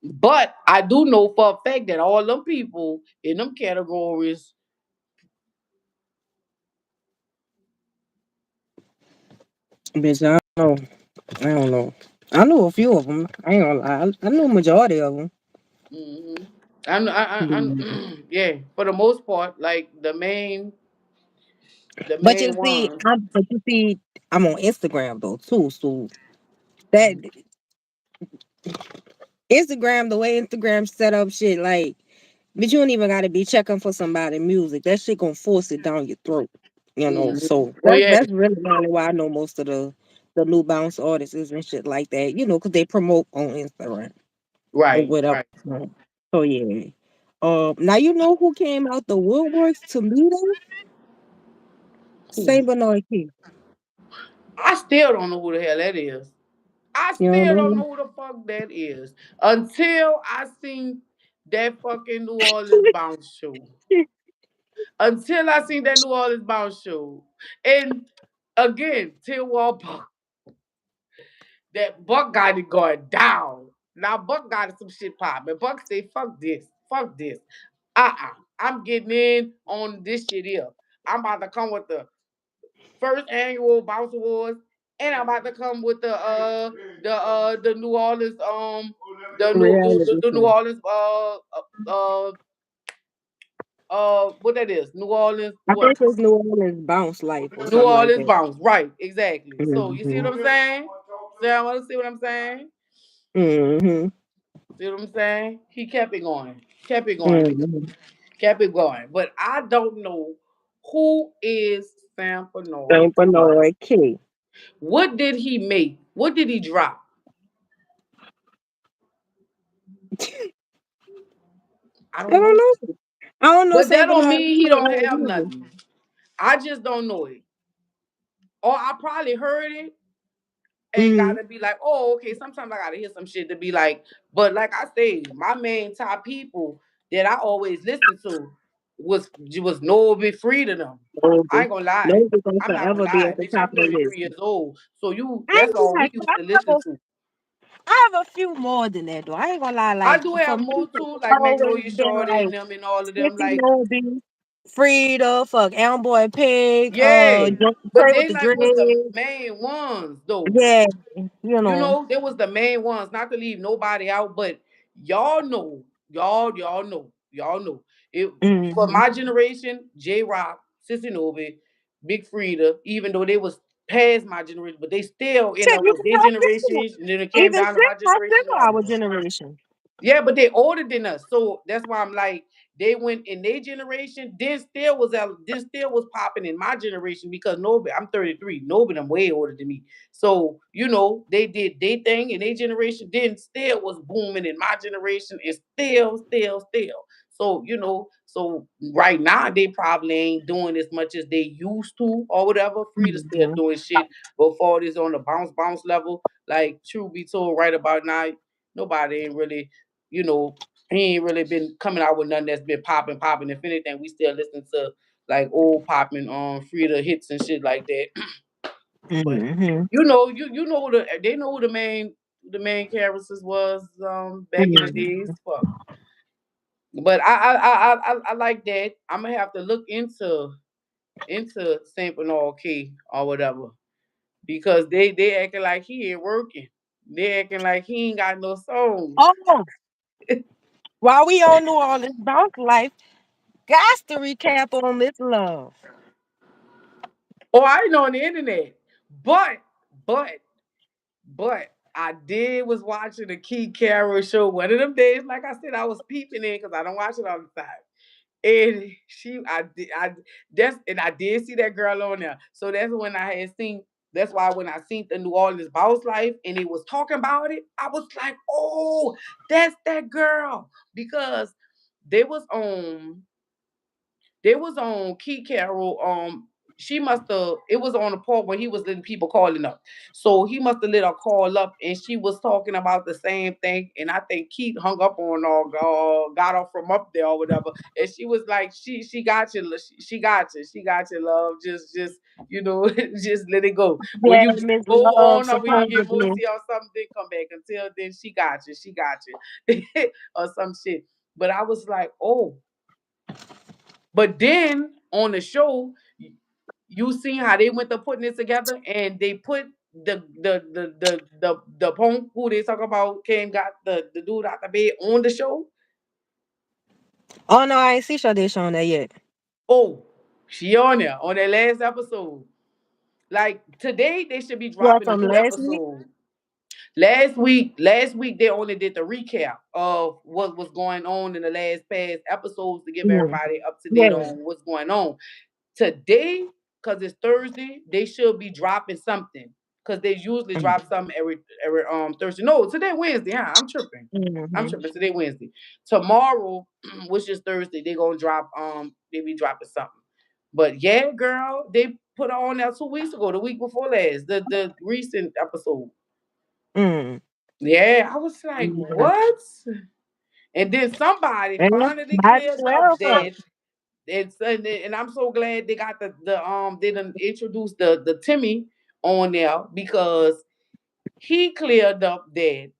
But I do know for a fact that all them people in them categories, Bitch, I don't know. I don't know. I knew a few of them. I ain't gonna lie. I knew a majority of them. mm-hmm, yeah, for the most part, like the But you main see, ones. I'm on Instagram though too. So that Instagram, the way Instagram set up shit, like, but you don't even gotta be checking for somebody music. That shit gonna force it down your throat. Mm-hmm. So Oh yeah, that's really only why I know most of the new bounce artists and shit like that. Because they promote on Instagram or right, whatever. right. So yeah. Now you know who came out the woodworks to me though? Who? Saint Bernard King. I still don't know who the hell that is. I You don't still don't know? know who the fuck that is until I seen that fucking New Orleans bounce show. Until I seen that New Orleans bounce show. And again, Till Wall Buck, that Buck got it going down. Now Buck got some shit popping. Buck say, fuck this. Fuck this. I'm getting in on this shit here. I'm about to come with the first annual Bounce Awards, and I'm about to come with the New Orleans Reality the New show. Orleans what that is, New Orleans I what? think it's New Orleans Bounce Life or New something like Orleans that. bounce, right? Exactly. So you see Hmm. what I'm saying? Sam, want to see what I'm saying? Hmm. See what I'm saying? He kept it going, kept it going, Hmm. kept it going. But I don't know who is Sam Bernard Saint Bernard King. What did he make? What did he drop? I I don't don't know. know. I don't know But that Saint don't Bernard mean he King don't have either. nothing. I just don't know it. Or I probably heard it and Mm-hmm. gotta be like, oh, okay. Sometimes I gotta hear some shit to be like, but like I say, my main top people that I always listen to was Noah Big Free to them. I Nosy. ain't gonna lie. Nosy gonna I'm not gonna forever be lie, at the bitch. top I'm of the 33 list. years old. So I that's ain't gonna all lie, we used to listen to. I have a few more than that though. I ain't gonna lie, I like do for have me, more too, it's like always Magnolia been Shorty like and them and all of them. Sissy Like, Noby, Frida, fuck Boy Pig, yeah. But Trey with they the like was the dreads. main ones though. Yeah, you know. They was the main ones, not to leave nobody out, but y'all know, y'all know. It for Mm-hmm. my generation, J Rock, Sissy Novi, Big Frida, even though they was past my generation, but they still end Shit, up you with can their tell Sissy. generation, and then it came Even down to my since I generation still and all of our them. generation. Yeah, but they older than us, so that's why I'm like they went in their generation. Then still was popping in my generation because nobody. I'm 33. Nobody them way older than me. So they did their thing in their generation. Then still was booming in my generation, and still. So so right now they probably ain't doing as much as they used to or whatever. Frida still Mhm. doing shit before this on the bounce level. Like true be told, right about now, nobody ain't really, you know, he ain't really been coming out with nothing that's been popping. If anything, we still listen to like old popping Frida hits and shit like that. But Mhm. you know they know who the main characters was back in the days. Mhm. Fuck. But I like that. I'm gonna have to look into Saint Bernard Key or whatever because they acting like he ain't working. They acting like he ain't got no songs. Oh, while we on New Orleans bounce life, got to recap on Miss Love. Oh, I ain't on the internet, but but but I did was watching the Key Carroll show one of them days. Like I said, I was peeping in because I don't watch it all the time. And I did see that girl on there. So that's when I had seen. That's why when I seen the New Orleans Boss Life and he was talking about it, I was like, "Oh, that's that girl," because they was on they was on Key Carroll. She must have. It was on the part when he was letting people calling up. So he must have let her call up, and she was talking about the same thing. And I think Keith hung up on her, got her from up there or whatever. And she was like, "She got you, she got you, love. Just just let it go. When Yeah, you Miss go Love, on, or when you get supposedly. moosey or something, then come back. Until then, she got you, or some shit." But I was like, "Oh." But then on the show, you see how they went to putting it together, and they put the punk who they talk about came got the dude out the bed on the show. Oh no, I ain't see Sade on that yet. Oh, she on there on that last episode. Like today, they should be What dropping a from new last week? episode. Last week they only did the recap of what was going on in the last past episodes to give Mm. everybody up to date Yeah. on what's going on. Today, because it's Thursday, they should be dropping something. Because they usually drop something every Thursday. No, today Wednesday, huh? I'm tripping. I'm Mm-hmm. tripping. Today Wednesday. Tomorrow, which is Thursday, they gonna drop they be dropping something. But yeah, girl, they put her on there 2 weeks ago, the week before last, the recent episode. Mm. Yeah, I was like, Yeah. what? And then somebody And finally might as cleared up well so. that and I'm so glad they got the they done introduced the Timmy on there because he cleared up that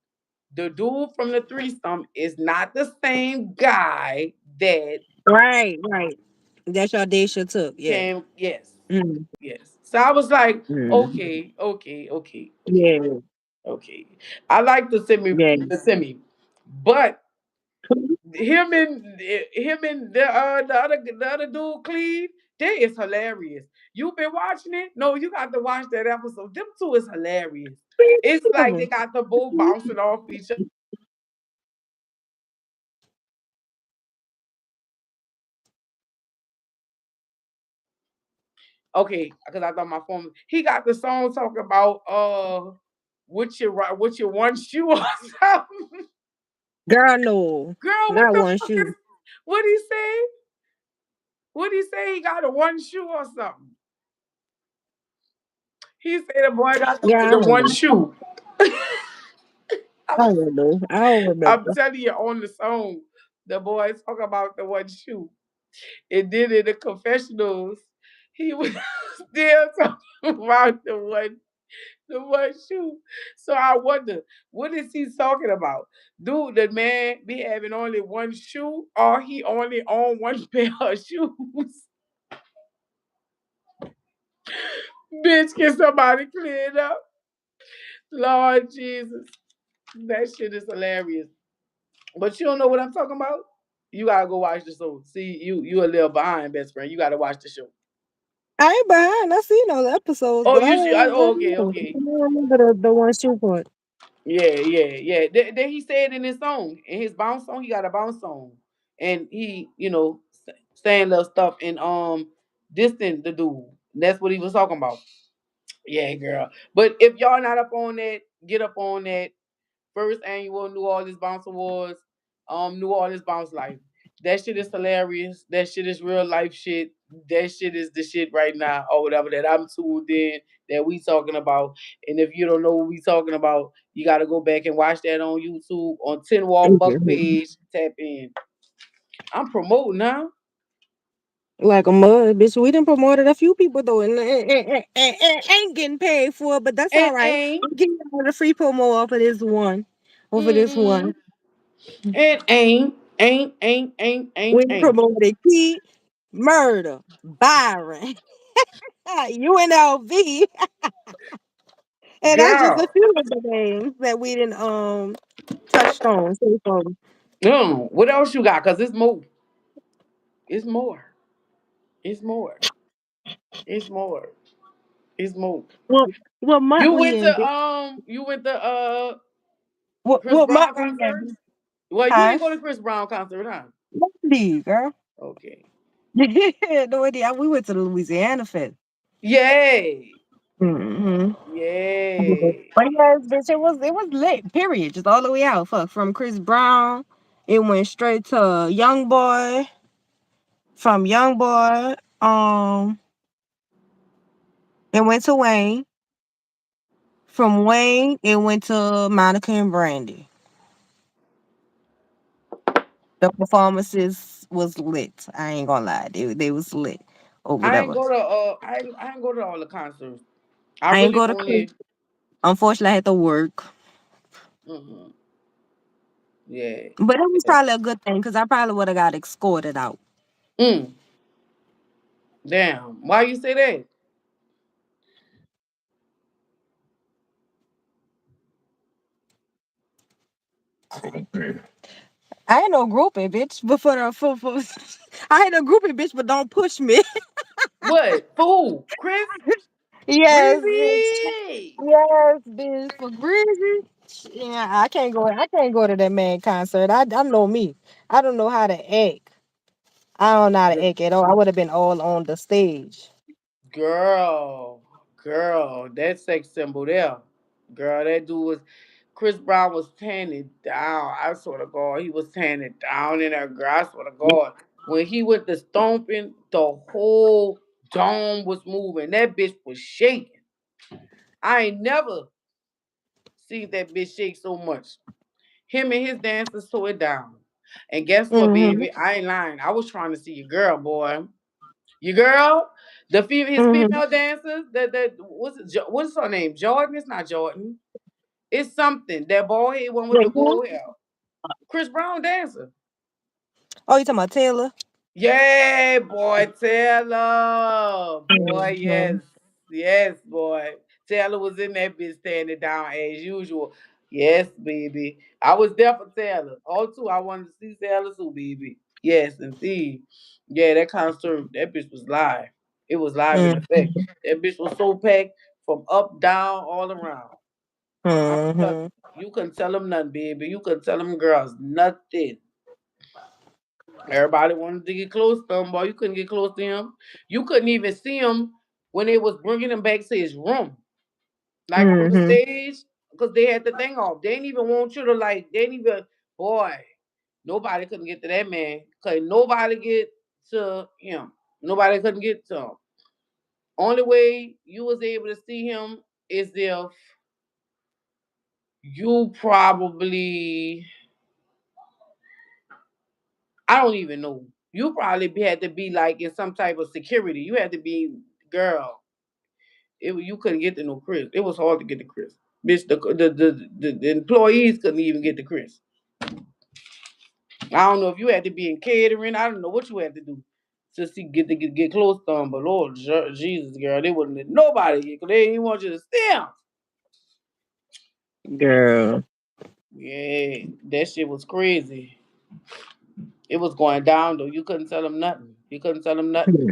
the dude from the threesome is not the same guy that Right, right. That's your Daisha took. Yeah. came. Yes, Mm. yes. So I was like, Mm. okay. Yeah. Okay. I like Yeah. the semi, but him and the other dude Cleve, they is hilarious. You been watching it? No, you got to watch that episode. Them two is hilarious. It's like they got the both bouncing off each other. Okay, because I thought my phone. He got the song talking about with your one shoe or something. Girl, no. Girl, what Not the one fuck is? shoe. What he say? What he say? He got a one shoe or something. He said the boy got Yeah, I the don't one know. shoe. I don't know. I don't I'm remember. telling you on the song, the boy talk about the one shoe. And then in the confessionals, he was still talking about the one shoe. So I wonder, what is he talking about? Dude, the man be having only one shoe, or he only own one pair of shoes? Bitch, can somebody clear it up? Lord Jesus. That shit is hilarious. But you don't know what I'm talking about? You gotta go watch the show. See, you a little behind, best friend. You gotta watch the show. I ain't behind. I seen those episodes, Oh, but I you should. don't, I Oh, don't okay, know. I okay. don't remember the one shoe part. Yeah. Then he said in his song, in his bounce song, he got a bounce song, and he, saying little stuff and dissing the dude. That's what he was talking about. Yeah, girl. But if y'all not up on that, get up on that first annual New Orleans Bounce Awards, New Orleans Bounce Life. That shit is hilarious. That shit is real life shit. That shit is the shit right now, or whatever that I'm tuned in that we talking about. And if you don't know what we talking about, you got to go back and watch that on YouTube on Tin Wall Buck Mhm. page. Tap in. I'm promoting now. Like a mud, bitch. We done promoted a few people though, and ain't getting paid for it, but that's all And right. ain't. I'm getting the free promo off of this one. Off of this Mm-mm. one. And We ain't. promoted Key, Murder, Byron, UNLV, and that's just a Girl. few of the names that we didn't touched on. So, What else you got? Cause it's more. It's more. It's more. It's more. It's more. what what month You we went in? to Bitch? Chris What month Brown we concert? in? Well, you Huh? ain't go to Chris Brown concert, huh? What these, girl? Okay. No idea. We went to the Louisiana Fest. Yay! Mm-hmm. Yay! But yes, bitch, it was lit. Period. Just all the way out. Fuck. From Chris Brown, it went straight to Young Boy. From Young Boy, it went to Wayne. From Wayne, it went to Monica and Brandy. The performances was lit. I ain't gonna lie. They was lit or I ain't whatever. go to I ain't go to all the concerts. I I ain't really go to Chris. only Unfortunately, I had to work. mm yeah. But it was Yeah. probably a good thing because I probably would have got escorted out. Mm, damn. Why you say that? I ain't no groupie, bitch. But for I ain't a groupie, bitch. But don't push me. What? Fool? Chris? Yes, bitch. Breezy! Yes, bitch. For Greasy. Yeah, I can't go. I can't go to that man concert. I know me. I don't know how to act. I don't know how to act at all. I would have been all on the stage. Girl, girl, that sex symbol there. Girl, that dude was Chris Brown was tearing it down. I swear to God, he was tearing it down in there, girl. I swear to God. When he went to stomping, the whole dome was moving. That bitch was shaking. I ain't never seen that bitch shake so much. Him and his dancers tore it down. And guess what, Mm-hmm. baby? I ain't lying. I was trying to see your girl, boy. Your girl, his Mm-hmm. female dancers. That what's her name? Jordan. It's not Jordan. It's something. That bald head one with Wait, the who? gold hair. Chris Brown dancer. Oh, you talking about Taylor? Yeah, boy, Taylor. Boy, yes. Mm-hmm. Yes, boy. Taylor was in that bitch standing down as usual. Yes, baby. I was there for Taylor. All too, I wanted to see Taylor too, baby. Yes, indeed. Yeah, that concert, that bitch was live. It was live in effect. Mm-hmm. That bitch was so packed from up, down, all around. I'm telling Mm-hmm. you, you couldn't tell them nothing, baby. You couldn't tell them girls nothing. Everybody wanted to get close to him, boy. You couldn't get close to him. You couldn't even see him when they was bringing him back to his room, like on the Mm-hmm. stage, because they had the thing off. They didn't even want you to like. They didn't even. Boy, nobody couldn't get to that man. Cause nobody get to him. Nobody couldn't get to him. Only way you was able to see him is if you probably. I don't even know. You probably had to be like in some type of security. You had to be girl. You couldn't get to no Chris. It was hard to get to Chris. Bitch, the employees couldn't even get to Chris. I don't know if you had to be in catering. I don't know what you had to do to see get close to them. But Lord Jesus, girl, they wouldn't let nobody get. They didn't want you to see them. Girl. Yeah, that shit was crazy. It was going down though. You couldn't tell them nothing. You couldn't tell them nothing.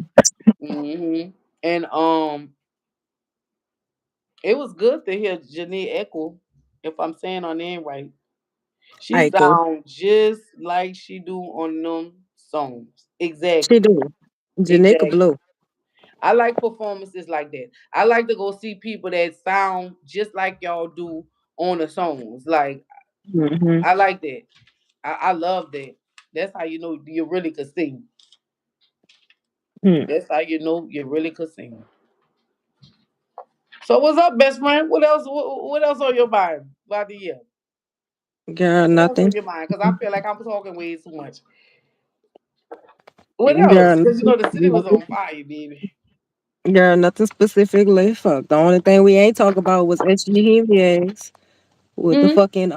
And it was good to hear Janae Echo, if I'm saying her name right. She Aiko. sounds just like she do on them songs. She Exactly. do. Janika Exactly. Blue. I like performances like that. I like to go see people that sound just like y'all do on the songs. Like Mm-hmm. I like that. I love that. That's how you know you really could sing. Hmm. That's how you know you really could sing. So what's up, best friend? What else? What else on your mind about the year? Girl, What else nothing. on your mind? Because I feel like I'm talking way too much. What else? Girl, Because you nothing. know the city was on fire, baby. Girl, nothing specifically. Fuck. The only thing we ain't talk about was SG Hemias with the Mm. fucking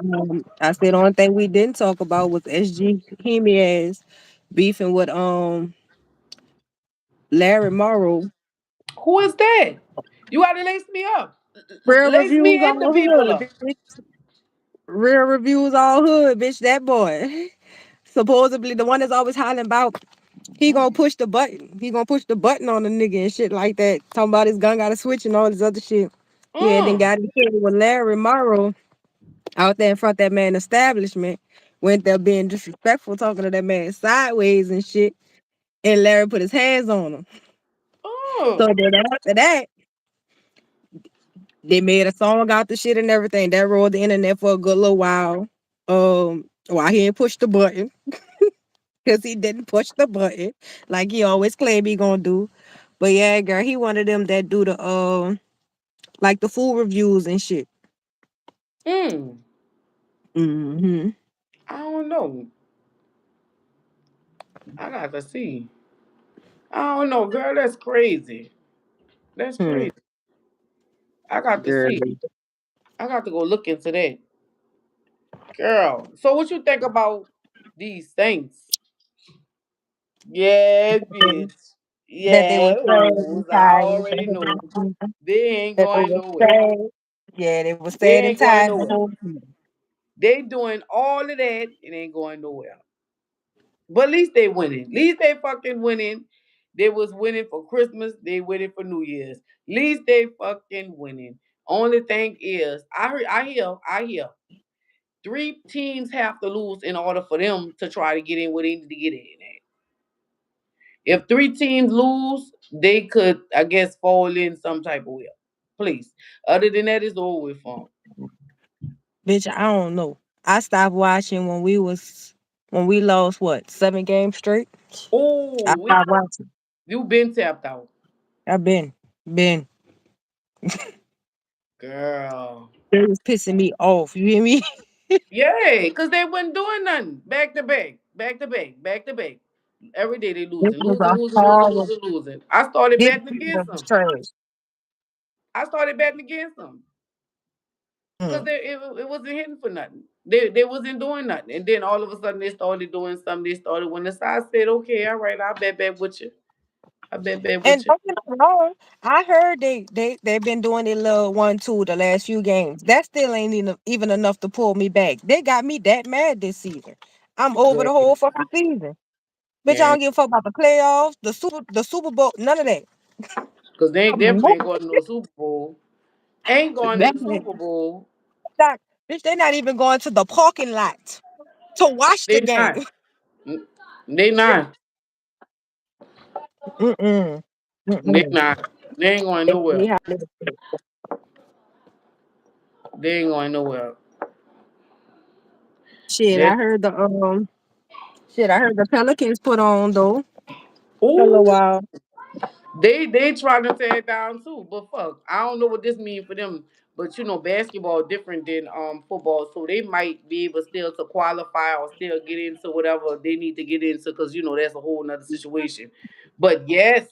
I said the only thing we didn't talk about was SG Hemias beefing with Larry Morrow. Who is that? You got to lace me up. Real Lace reviews me and the all people hood, up. bitch. Real reviews all hood, bitch. That boy. Supposedly the one that's always hollering about he gonna push the button. He gonna push the button on the nigga and shit like that. Talking about his gun got a switch and all this other shit. Yeah, then Mm. got into it with Larry Morrow out there in front of that man establishment. Went there being disrespectful, talking to that man sideways and shit. And Larry put his hands on him. So Mm. then after that, they made a song out the shit and everything. That rolled the internet for a good little while. While he didn't push the button. Because he didn't push the button like he always claimed he gonna do. But yeah, girl, he one of them that do the like the food reviews and shit. Mm. Hmm. I don't know. I got to see. I don't know, girl. That's crazy. That's Hmm. crazy. I got to Girl. see. I got to go look into that, girl. So what you think about these things? Yeah, bitch. That they Yeah, were sad ooh, and I tired the already whole know. season. They ain't That they going were nowhere. sad. Yeah, they were They sad and ain't going tired the nowhere. whole season. They doing all of that. It ain't going nowhere. But at least they winning. At least they fucking winning. They was winning for Christmas. They winning for New Year's. At least they fucking winning. Only thing is, I hear. Three teams have to lose in order for them to try to get in where they need to get in at. If three teams lose, they could, I guess, fall in some type of way. Please. Other than that, it's over with for 'em. Bitch, I don't know. I stopped watching when we lost what 7 games straight. I Oh, stopped watching. you been tapped out. I've been. Girl. It was pissing me off. You hear me? Yeah, because they wasn't doing nothing. Back to back, back to back, back to back. Every day they This losing, was losing, a losing, losing, horrible. losing, losing. I started This betting season against was them. trash. I started betting against them because Mm. it wasn't hitting for nothing. They wasn't doing nothing, and then all of a sudden they started doing something. They started when the side said, "Okay, all right, I'll bet back with you. I bet back And with you." don't get me wrong, I heard they've been doing their little 1-2 the last few games. That still ain't even enough to pull me back. They got me that mad this season. I'm over the Yeah, whole fucking season. Bitch, I yeah, don't give a fuck about the playoffs, the Super Bowl, none of that. because they I'm definitely over ain't going to no Super Bowl. Ain't going to that. the Super Bowl. Bitch, they not even going to the parking lot to watch the They game. not. They not. Mm-mm. They Mm-mm. not. They ain't going They nowhere. see how They ain't going nowhere. shit. That I heard the Pelicans put on though for a little ooh, while. they trying to tear it down too. But fuck, I don't know what this mean for them. But you know, basketball different than football, so they might be able still to qualify or still get into whatever they need to get into because you know that's a whole nother situation. But yes,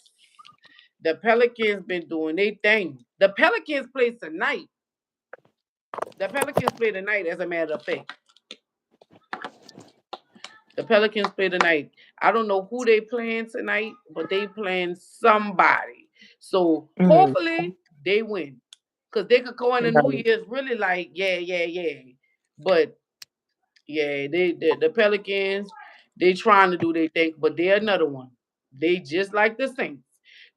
the Pelicans been doing their thing. The Pelicans play tonight. The Pelicans play tonight, as a matter of fact. The Pelicans play tonight. I don't know who they playing tonight, but they playing somebody. So Mm. hopefully they win. Cause they could go into New Year's really like, yeah, yeah, yeah. But yeah, the Pelicans, they trying to do their thing, but they're another one. They just like the Saints.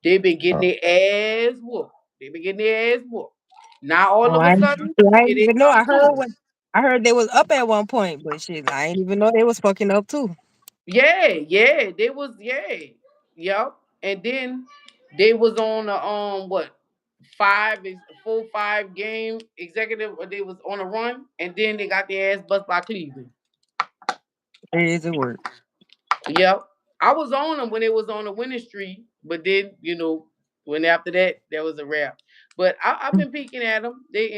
They've been getting their ass whooped. They've been getting their ass whooped. Now Oh, all of a sudden, I here didn't they even know. come too. I heard they was up at one point, but shit, I didn't even know they was fucking up too. Yeah, yeah, they was yep. And then they was on a what 5 game executive, or they was on a run, and then they got their ass bust by Cleveland. Crazy work. Yep. I was on them when it was on the winning streak, but then when after that there was a wrap. But I've been peeking at them. They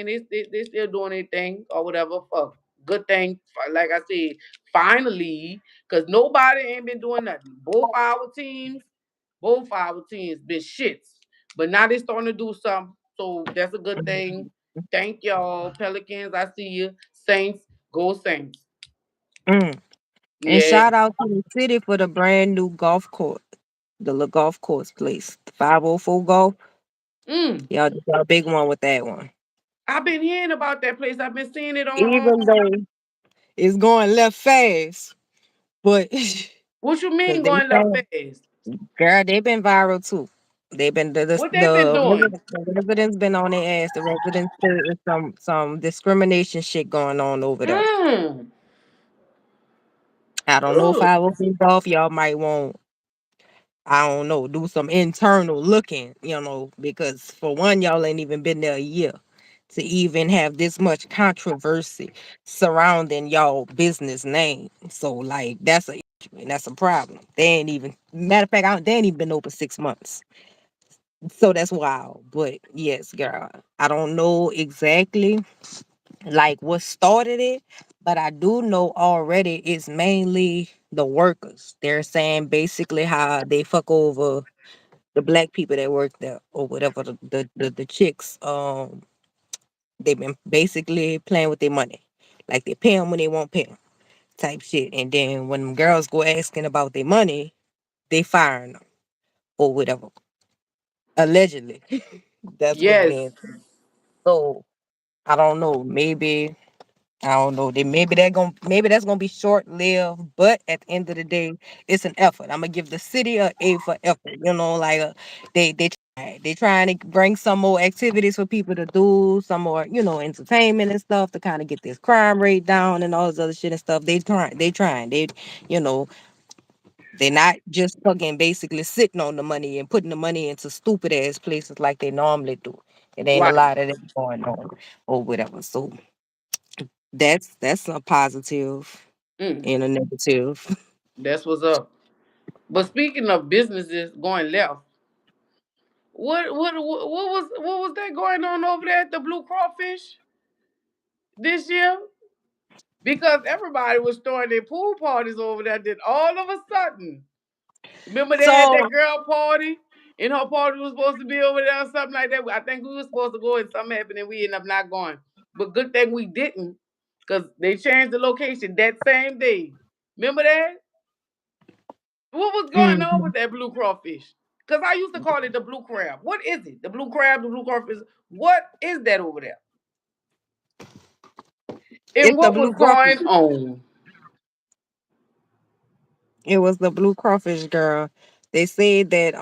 still doing their thing or whatever. Fuck, good thing. Like I said, finally, because nobody ain't been doing nothing. Both our teams been shits. But now they starting to do something, so that's a good thing. Thank y'all, Pelicans. I see you, Saints. Go Saints. Mm. And Yeah. shout out to the city for the brand new golf course, the golf course place, 504 Golf. Mm. Y'all did a big one with that one. I've been hearing about that place. I've been seeing it on. Even though it's going left fast, but What you because mean they going left saying, fast? girl, they've been viral too. They've been What they been doing? the residents been on their ass. The residents say it's some discrimination shit going on over there. Mm. I don't know if Ugh. I will be off. Y'all might want, I don't know, do some internal looking, because for one, y'all ain't even been there a year to even have this much controversy surrounding y'all business name. So like that's a issue and that's a problem. They ain't even matter of fact, they ain't even been open 6 months. So that's wild. But yes, girl, I don't know exactly like what started it, but I do know already it's mainly the workers. They're saying basically how they fuck over the black people that work there or whatever the chicks they've been basically playing with their money. Like they pay them when they won't pay them type shit. And then when them girls go asking about their money, they firing them or whatever. Allegedly. That's what's Yes. being said. So I don't know. Maybe I don't know. Maybe that's gonna be short lived, but at the end of the day, it's an effort. I'm gonna give the city a A for effort. Like they trying to bring some more activities for people to do, some more entertainment and stuff to kind of get this crime rate down and all this other shit and stuff. They you know they're not just fucking basically sitting on the money and putting the money into stupid ass places like they normally do. It ain't a Right. lot of that going on or whatever. So that's a positive Mm. and a negative. That's what's up. But speaking of businesses going left, what was that going on over there at the Blue Crawfish this year? Because everybody was throwing their pool parties over there. Then all of a sudden, remember they had that So girl party, and her party was supposed to be over there or something like that. I think we were supposed to go, and something happened, and we ended up not going. But good thing we didn't, because they changed the location that same day. Remember that? What was going on mhm. with that blue crawfish? Because I used to call it the blue crab. What is it? The blue crab, the blue crawfish. What is that over there? And It's the what was blue crawfish. going on? It was the blue crawfish girl. They said that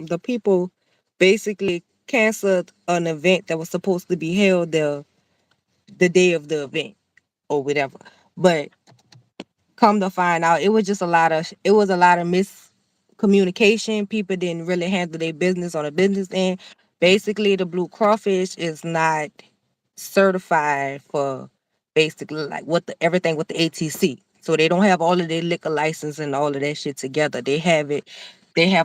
the people basically canceled an event that was supposed to be held the day of the event or whatever. But come to find out, it was a lot of miscommunication. People didn't really handle their business on a business end. Basically, the blue crawfish is not certified for basically like what the everything with the ATC. So they don't have all of their liquor license and all of that shit together. They have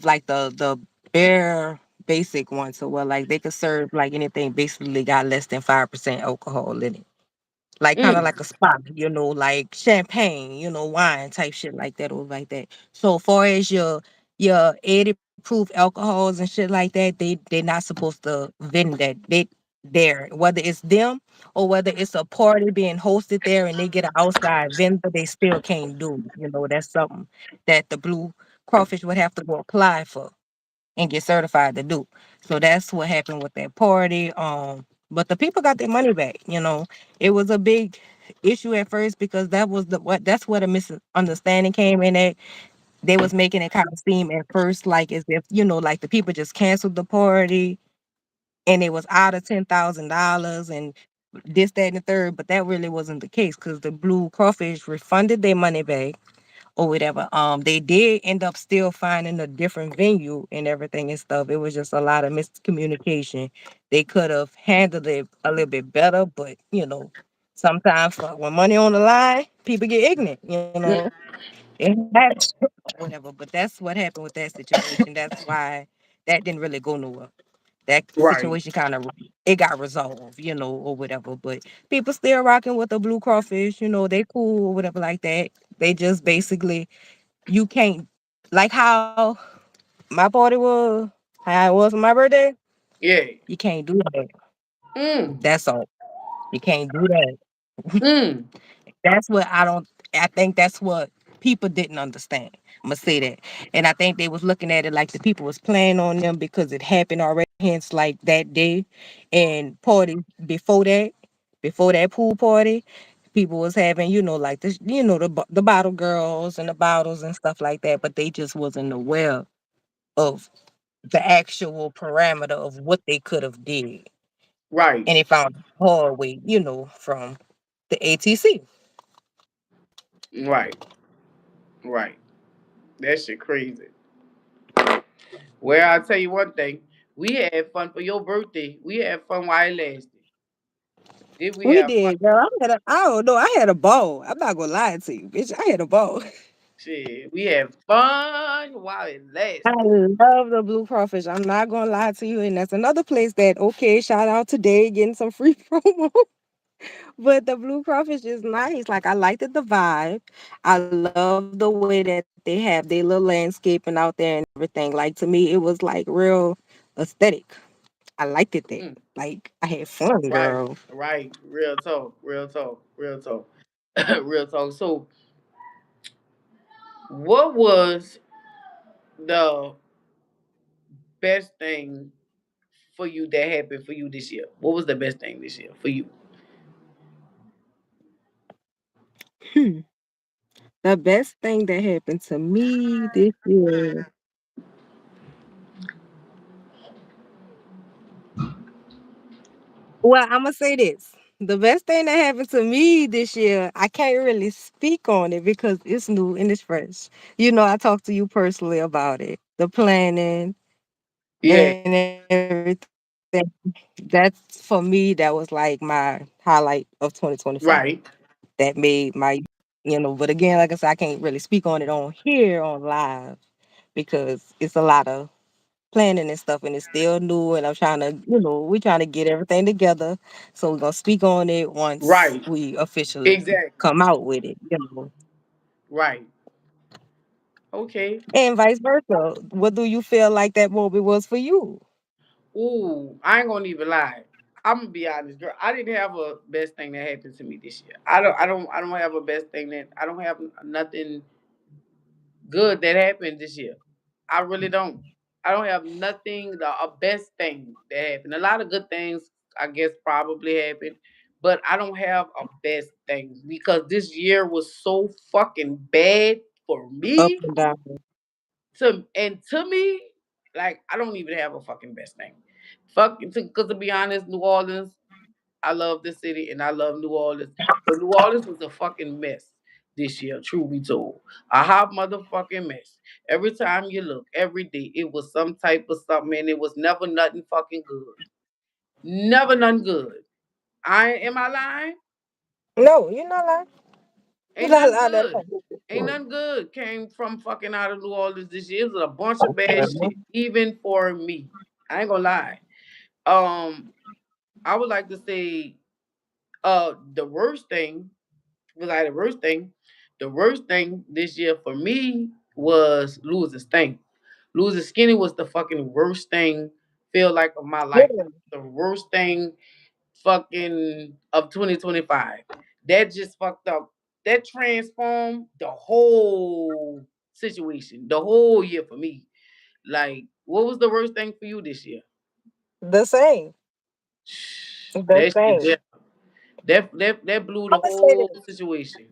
like the bare basic one. So well like they could serve like anything basically got less than 5% alcohol in it, like kind of Mm, like a spa, like champagne, wine type shit like that or like that. So far as your 80 proof alcohols and shit like that, they're not supposed to vend that they there, whether it's them or whether it's a party being hosted there and they get an outside vendor, they still can't do it. That's something that the blue crawfish would have to go apply for and get certified to do. So that's what happened with that party. But the people got their money back. It was a big issue at first because that's where the misunderstanding came in at. They was making it kind of seem at first like as if, like the people just canceled the party and it was out of $10,000 and this, that, and the third. But that really wasn't the case because the Blue Crawfish refunded their money back or whatever. They did end up still finding a different venue and everything and stuff. It was just a lot of miscommunication. They could have handled it a little bit better, but sometimes when money on the line, people get ignorant. mm, It it had whatever, but that's what happened with that situation. That's why that didn't really go nowhere. That Right. situation kind of it got resolved, or whatever. But people still rocking with the blue crawfish, they cool or whatever like that. They just basically you can't like how my party was, how it was for my birthday. Yeah. You can't do that. Mm. That's all. You can't do that. Mm. That's what I don't. I think that's what people didn't understand. I'm gonna say that, and I think they was looking at it like the people was playing on them because it happened already. Hence, like that day, and party before that pool party, people was having like this, the bottle girls and the bottles and stuff like that. But they just wasn't aware of the actual parameter of what they could have did, Right. and they found the hard way, from the ATC. Right. Right. That shit crazy. Well, I'll tell you one thing. We had fun for your birthday. We had fun while it lasted. Did we We have fun? did, girl. I don't know. I had a ball. I'm not gonna lie to you, bitch. I had a ball. Shit. We had fun while it I lasted. love the Blue Crawfish. I'm not gonna lie to you, and that's another place that okay. Shout out today, getting some free promo. But the Blue Crawfish is nice. Like I liked it, the vibe. I love the way that they have their little landscaping out there and everything. Like to me, it was like real aesthetic. I liked it there. Mm. Like I had fun, Right. girl. Right. Real talk. Real talk. Real talk. Real talk. So, what was the best thing for you that happened for you this year? What was the best thing this year for you? Hmm. The best thing that happened to me this year. Well, I'm gonna say this. The best thing that happened to me this year, I can't really speak on it because it's new and it's fresh. I talked to you personally about it, the planning Yeah. and everything. That's for me, that was like my highlight of 2025. Right. That made but again, like I said, I can't really speak on it on here on live because it's a lot of planning and stuff and it's still new and I'm trying to, we're trying to get everything together. So we're gonna speak on it once Right. we officially Exactly. come out with it. Right. Okay. And vice versa. What do you feel like that moment was for you? Ooh, I ain't gonna even lie. I'm gonna be honest, girl. I didn't have a best thing that happened to me this year. I don't have a best thing that I don't have nothing good that happened this year. I really don't. I don't have nothing a best thing that happened. A lot of good things I guess probably happened, but I don't have a best thing because this year was so fucking bad for Up me. and down. To me, like I don't even have a fucking best thing. Fuck, because to be honest, New Orleans, I love the city and I love New Orleans, but New Orleans was a fucking mess this year. True be told, a hot motherfucking mess. Every time you look, every day it was some type of something, and it was never nothing fucking good. Never none good. I am I lying? No, you're not lying. You're Ain't not nothing lying at good. Ain't all. nothing good came from fucking out of New Orleans this year. It was a bunch of bad shit, even for me. I ain't gonna lie. Um, I would like to say, the worst thing was like the worst thing. The worst thing this year for me was losing Stank. Losing Skinny was the fucking worst thing. Feel like of my life. Yeah. The worst thing fucking of 2025. That just fucked up. That transformed the whole situation, the whole year for me. Like, what was the worst thing for you this year? The same. The That shit, same. that blew the I'm gonna say whole this. situation.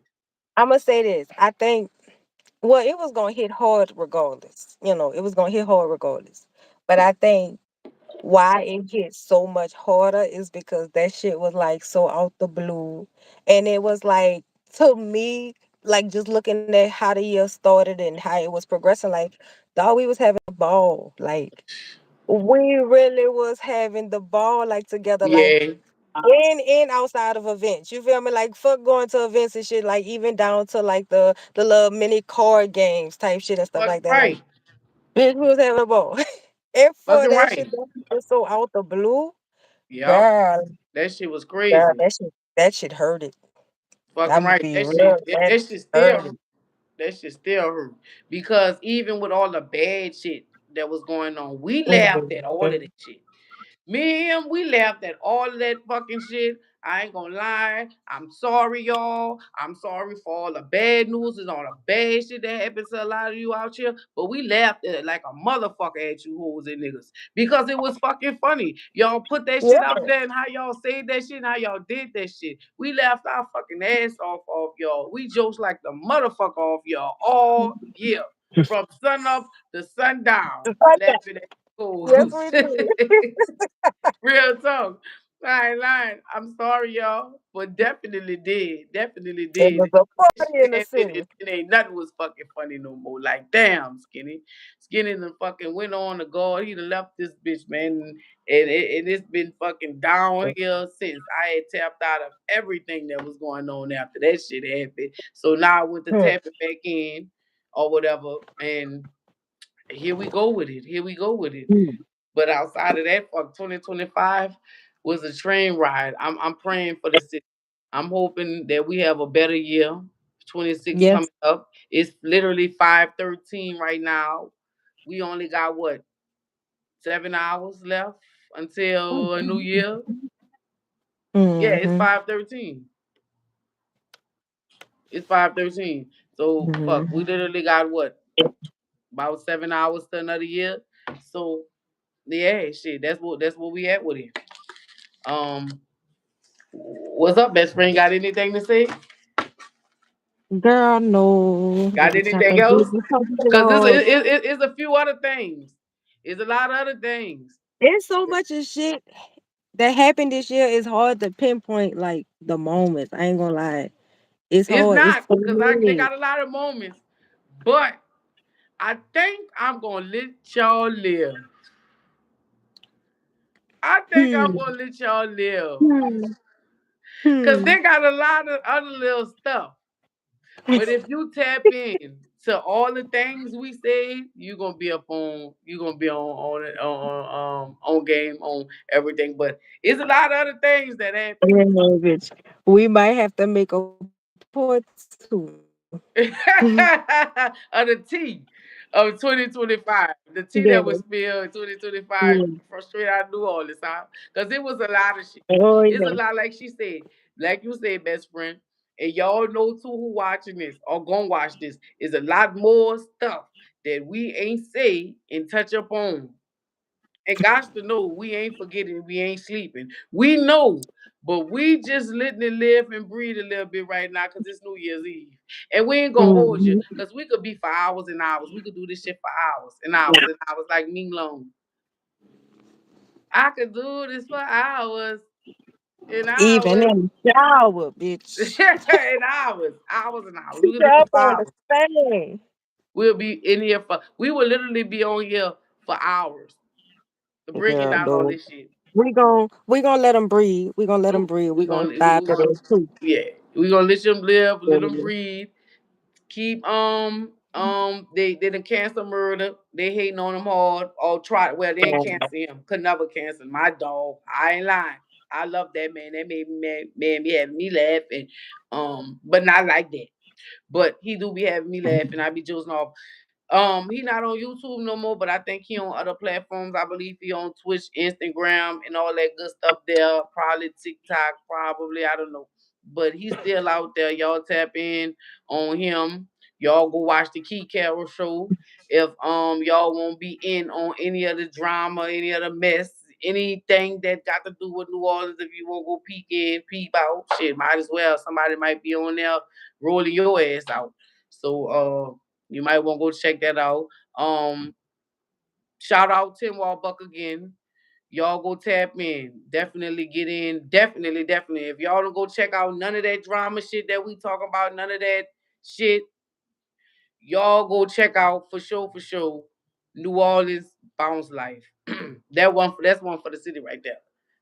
I'm gonna say this. I think well, it was gonna hit hard regardless. It was gonna hit hard regardless. But I think why it hit so much harder is because that shit was like so out the blue. And it was like to me, like just looking at how the year started and how it was progressing, like dog, we was having a ball. Like we really was having the ball like together. Like Yeah, in outside of events. You feel me? Like fuck going to events and shit. Like even down to like the little mini card games type shit and stuff Fucking like that. Like right. bitch, who was having a ball? And for Fucking that shit right. that was so out the blue, Yep. girl, That shit was girl, crazy. that shit hurt it. Fucking I'm gonna right. be That real. shit. That, That that shit hurt still. it. That shit still hurt because even with all the bad shit that was going on, we laughed at all of Mhm. that shit. Me and him, we laughed at all of that fucking shit. I ain't gonna lie. I'm sorry, y'all. I'm sorry for all the bad news and all the bad shit that happens to a lot of you out here. But we laughed at it like a motherfucker at you hoes and niggas. Because it was fucking funny. Y'all put that shit out Yeah. there and how y'all said that shit and how y'all did that shit. We laughed our fucking ass off y'all. We jokes like the motherfucker off y'all all year. From sun up to sundown. Laughing at Yes, fools. we did. Real talk. I ain't lying. I'm sorry, y'all, but definitely did. Definitely It did. was a Shit party in the happened, city. it ain't nothing was fucking funny no more. Like, damn, Skinny. Skinny done fucking went on to God. He done left this bitch, man. And it's been fucking downhill since. I had tapped out of everything that was going on after that shit happened. So now I went to Hmm. tap it back in or whatever. And here we go with it. Here we go with it. Hmm. But outside of that, fuck 2025 was a train ride. I'm praying for the city. I'm hoping that we have a better year. 26 coming Yes. up. It's literally 5:13 right now. We only got what 7 hours left until a new year. Yeah, it's Mm-hmm. 5:13. It's 5:13. So fuck, we literally got what about 7 hours to another year. So yeah, shit. That's what we at with it. Um, what's up, best friend? Got anything to say? Girl, no. Got Just have to anything do else? the Because something. it's a few other things. It's a lot of other things. It's so much of shit that happened this year. It's hard to pinpoint like the moments. I ain't gonna lie. It's It's hard. It's not so because they many. got a lot of moments, but I think I'm gonna let y'all live. I think I'm Hmm. gonna let y'all live Hmm. because Hmm. they got a lot of other little stuff. But if you tap in to all the things we say, you're gonna be on game on everything. But it's a lot of other things that happen. Yeah, bitch. We might have to make a part two. Of the tea of 2025. The tea Yeah. that was spilled in 2025 Yeah. frustrated I knew all this time. Because it was a lot of shit. Oh It's a yeah. lot like she said. Like you said, best friend. And y'all know too who watching this or gonna watch this. Is a lot more stuff that we ain't say and touch up on. And gosh to know we ain't forgetting, we ain't sleeping. We know, but we just letting it live and breathe a little bit right now because it's New Year's Eve. And we ain't gonna hold you Mhm. because we could be for hours and hours. We could do this shit for hours and hours and hours like me long. I could do this for hours and Even hours. in the shower, bitch. And hours and hours. We could do Y'all this for don't hours. understand. We'll be in here for we will literally be on here for hours breaking Girl, down all no. this shit. We gonna let them breathe. We gonna let them breathe. We We gonna gonna dive to this too. yeah. We gonna let them live, let them Mhm. breathe. Keep they done cancel murder. They hating on him hard. Or try well they ain't cancel him. Could never cancel my dog. I ain't lying. I love that man. That made me mad, me having me laughing. But not like that. But he do be having me laughing. I be joking off. He not on YouTube no more, but I think he on other platforms. I believe he on Twitch, Instagram, and all that good stuff there. Probably TikTok, probably I don't know, but he's still out there. Y'all tap in on him. Y'all go watch the Key Carol show. If y'all won't be in on any of the drama, any of the mess, anything that got to do with New Orleans, if you won't go peek in, peep out, shit, might as well. Somebody might be on there rolling your ass out. So you might want to go check that out. Um, Shout out Tim Walbuck again. Y'all go tap in. Definitely get in. Definitely, definitely. If y'all don't go check out none of that drama shit that we talking about, none of that shit, y'all go check out for sure, for sure. New Orleans bounce life. That's one for the city right there.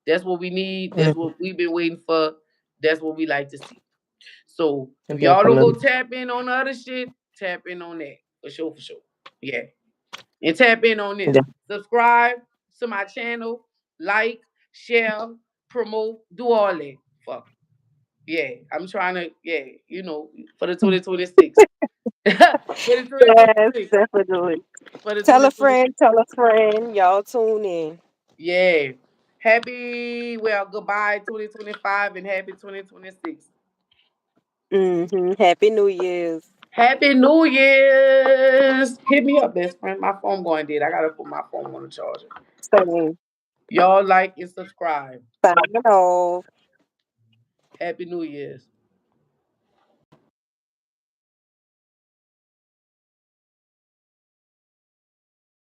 That's what we need. That's Mm, what we've been waiting for. That's what we like to see. So if y'all don't go definitely. tap in on the other shit, tap in on that for sure, for sure. Yeah, and tap in on this. Subscribe to my channel, like, share, promote, do all that. Fuck. Yeah, I'm trying to. Yeah, for the 2026. For the Yes, 2026. definitely. For the 2026. Tell a friend. Y'all tune in. Yeah. Goodbye 2025 and happy 2026. Happy New Year's. Happy New Year's. Hit me up, best friend. My phone going dead. I gotta put my phone on the charger. Same. Y'all like and subscribe. Sign off. Happy New Year's.